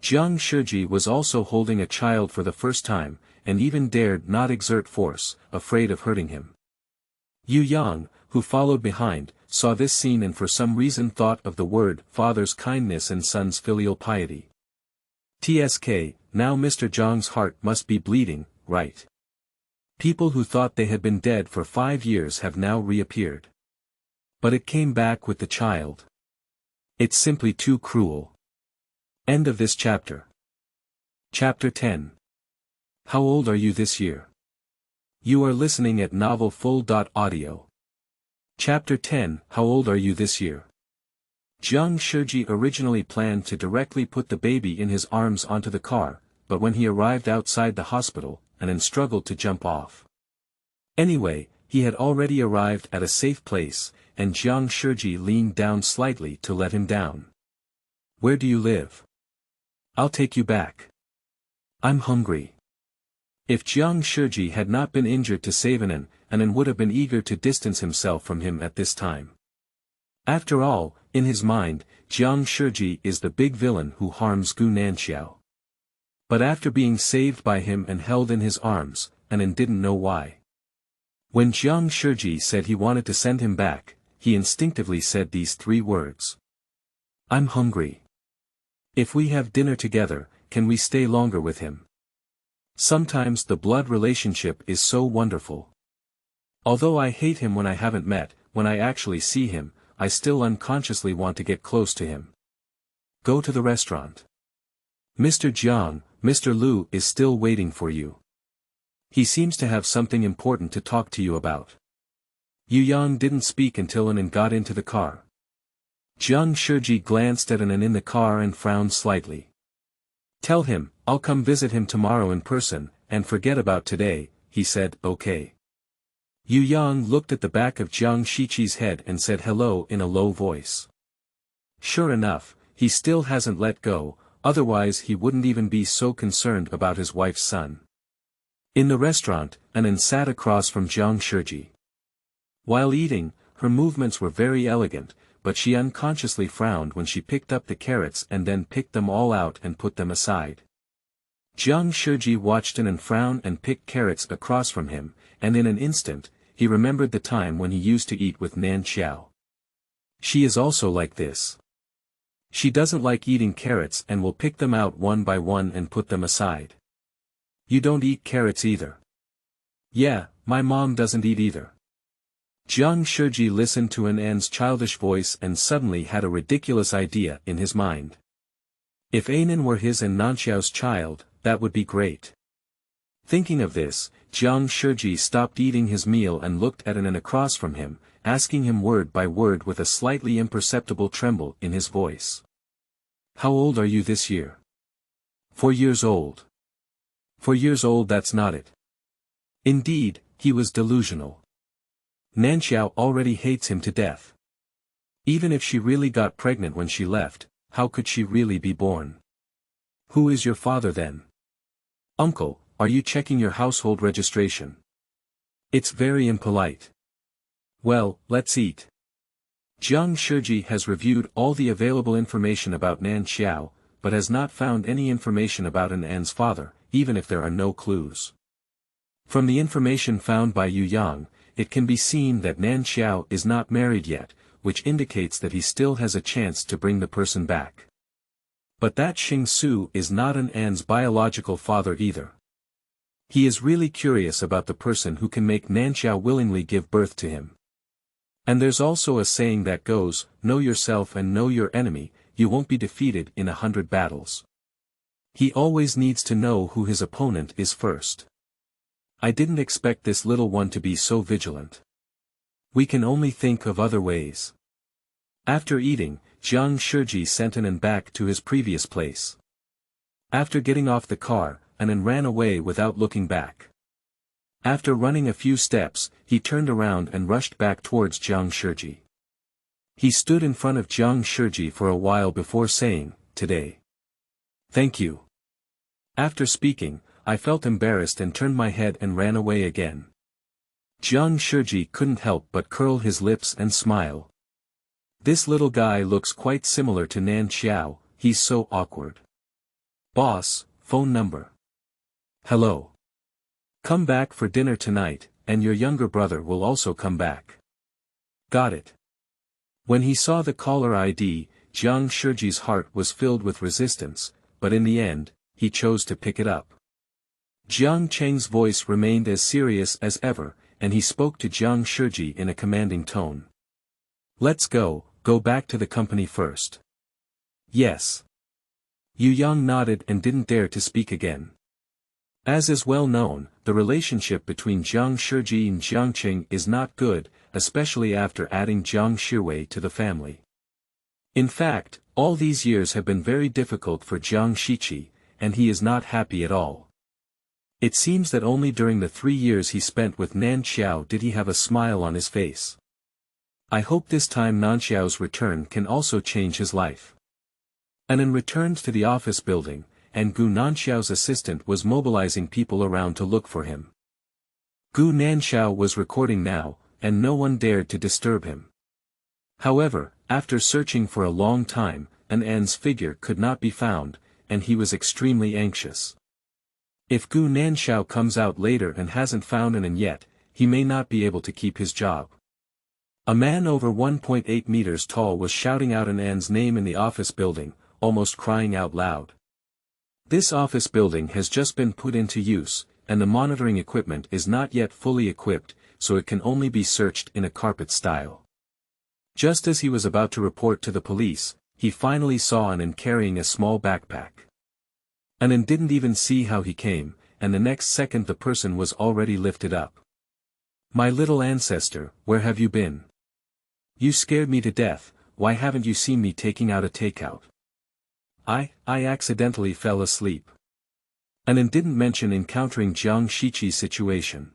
Jiang Shiji was also holding a child for the first time, and even dared not exert force, afraid of hurting him. Yu Yang, who followed behind, saw this scene and for some reason thought of the word father's kindness and son's filial piety. TSK, now Mr. Jiang's heart must be bleeding, right? People who thought they had been dead for 5 years have now reappeared. But it came back with the child. It's simply too cruel. End of this chapter. Chapter 10. How old are you this year? You are listening at novelfull.audio. Chapter 10. How old are you this year? Jiang Shiji originally planned to directly put the baby in his arms onto the car, but when he arrived outside the hospital, Nan struggled to jump off. Anyway, he had already arrived at a safe place, and Jiang Shiji leaned down slightly to let him down. "Where do you live? I'll take you back. I'm hungry." If Jiang Shiji had not been injured to save Nan would have been eager to distance himself from him at this time. After all, in his mind, Jiang Shiji is the big villain who harms Gu Nanqiao. But after being saved by him and held in his arms, Nan didn't know why. When Jiang Shiji said he wanted to send him back, he instinctively said these 3 words. "I'm hungry. If we have dinner together, can we stay longer with him?" Sometimes the blood relationship is so wonderful. Although I hate him when I haven't met, when I actually see him, I still unconsciously want to get close to him. Go to the restaurant. Mr. Jiang, Mr. Lu is still waiting for you. He seems to have something important to talk to you about. Yu Yang didn't speak until Nan got into the car. Jiang Shiji glanced at Nan in the car and frowned slightly. "Tell him, I'll come visit him tomorrow in person, and forget about today," he said. "Okay." Yu Yang looked at the back of Jiang Shiqi's head and said hello in a low voice. Sure enough, he still hasn't let go, otherwise he wouldn't even be so concerned about his wife's son. In the restaurant, Nan sat across from Jiang Shiji. While eating, her movements were very elegant, but she unconsciously frowned when she picked up the carrots and then picked them all out and put them aside. Jiang Shiji watched Nan frown and pick carrots across from him, and in an instant, he remembered the time when he used to eat with Nan Qiao. She is also like this. She doesn't like eating carrots and will pick them out one by one and put them aside. You don't eat carrots either. Yeah, my mom doesn't eat either. Jiang Shiji listened to Nan's childish voice and suddenly had a ridiculous idea in his mind. If Nan were his and Nanqiao's child, that would be great. Thinking of this, Jiang Shiji stopped eating his meal and looked at Nan across from him, asking him word by word with a slightly imperceptible tremble in his voice. How old are you this year? 4 years old. 4 years old, that's not it. Indeed, he was delusional. Nanqiao already hates him to death. Even if she really got pregnant when she left, how could she really be born? Who is your father then? Uncle, are you checking your household registration? It's very impolite. Well, let's eat. Jiang Shiji has reviewed all the available information about Nan Qiao, but has not found any information about Nan's father, even if there are no clues. From the information found by Yu Yang, it can be seen that Nan Qiao is not married yet, which indicates that he still has a chance to bring the person back. But that Xing Su is not Nan's biological father either. He is really curious about the person who can make Nanqiao willingly give birth to him. And there's also a saying that goes, know yourself and know your enemy, you won't be defeated in 100 battles. He always needs to know who his opponent is first. I didn't expect this little one to be so vigilant. We can only think of other ways. After eating, Jiang Shiji sent Nan back to his previous place. After getting off the car, Nan ran away without looking back. After running a few steps, he turned around and rushed back towards Jiang Shiji. He stood in front of Jiang Shiji for a while before saying, "Today. Thank you." After speaking, I felt embarrassed and turned my head and ran away again. Jiang Shiji couldn't help but curl his lips and smile. This little guy looks quite similar to Nan Qiao, he's so awkward. Boss, phone number. Hello. Come back for dinner tonight, and your younger brother will also come back. Got it. When he saw the caller ID, Jiang Shiji's heart was filled with resistance, but in the end, he chose to pick it up. Jiang Cheng's voice remained as serious as ever, and he spoke to Jiang Shiji in a commanding tone. Let's go back to the company first. Yes. Yu Yang nodded and didn't dare to speak again. As is well known, the relationship between Jiang Shiji and Jiang Cheng is not good, especially after adding Jiang Shiwei to the family. In fact, all these years have been very difficult for Jiang Shiqi, and he is not happy at all. It seems that only during the 3 years he spent with Nan Qiao did he have a smile on his face. I hope this time Nanqiao's return can also change his life. Nan returned to the office building, and Gu Nanqiao's assistant was mobilizing people around to look for him. Gu Nanqiao was recording now, and no one dared to disturb him. However, after searching for a long time, Nan's figure could not be found, and he was extremely anxious. If Gu Nanqiao comes out later and hasn't found Nan yet, he may not be able to keep his job. A man over 1.8 meters tall was shouting out Nan's name in the office building, almost crying out loud. This office building has just been put into use, and the monitoring equipment is not yet fully equipped, so it can only be searched in a carpet style. Just as he was about to report to the police, he finally saw Nan carrying a small backpack. Nan didn't even see how he came, and the next second the person was already lifted up. My little ancestor, where have you been? You scared me to death, why haven't you seen me taking out a takeout? I accidentally fell asleep. Nan didn't mention encountering Jiang Shiqi's situation.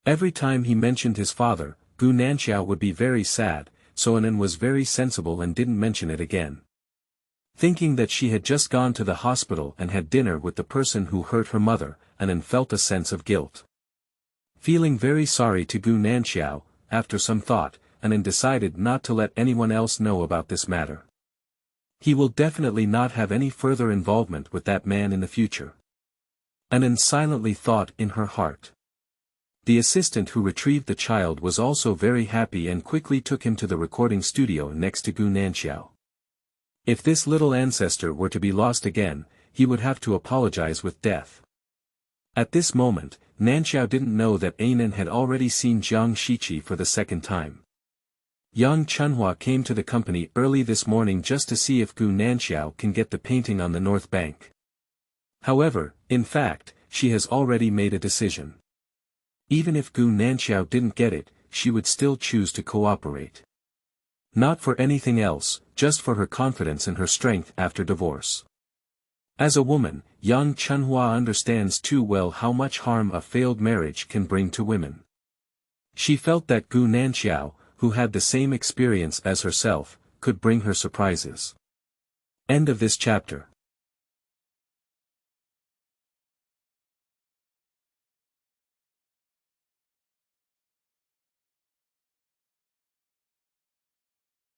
Every time he mentioned his father, Gu Nanqiao would be very sad, so Nan was very sensible and didn't mention it again. Thinking that she had just gone to the hospital and had dinner with the person who hurt her mother, Nan felt a sense of guilt. Feeling very sorry to Gu Nanqiao, after some thought, Nan decided not to let anyone else know about this matter. He will definitely not have any further involvement with that man in the future. Nan silently thought in her heart. The assistant who retrieved the child was also very happy and quickly took him to the recording studio next to Gu Nanqiao. If this little ancestor were to be lost again, he would have to apologize with death. At this moment, Nanqiao didn't know that Nan had already seen Jiang Shiqi for the second time. Yang Chunhua came to the company early this morning just to see if Gu Nanqiao can get the painting on the north bank. However, in fact, she has already made a decision. Even if Gu Nanqiao didn't get it, she would still choose to cooperate. Not for anything else, just for her confidence in her strength after divorce. As a woman, Yang Chunhua understands too well how much harm a failed marriage can bring to women. She felt that Gu Nanqiao, who had the same experience as herself, could bring her surprises. End of this chapter.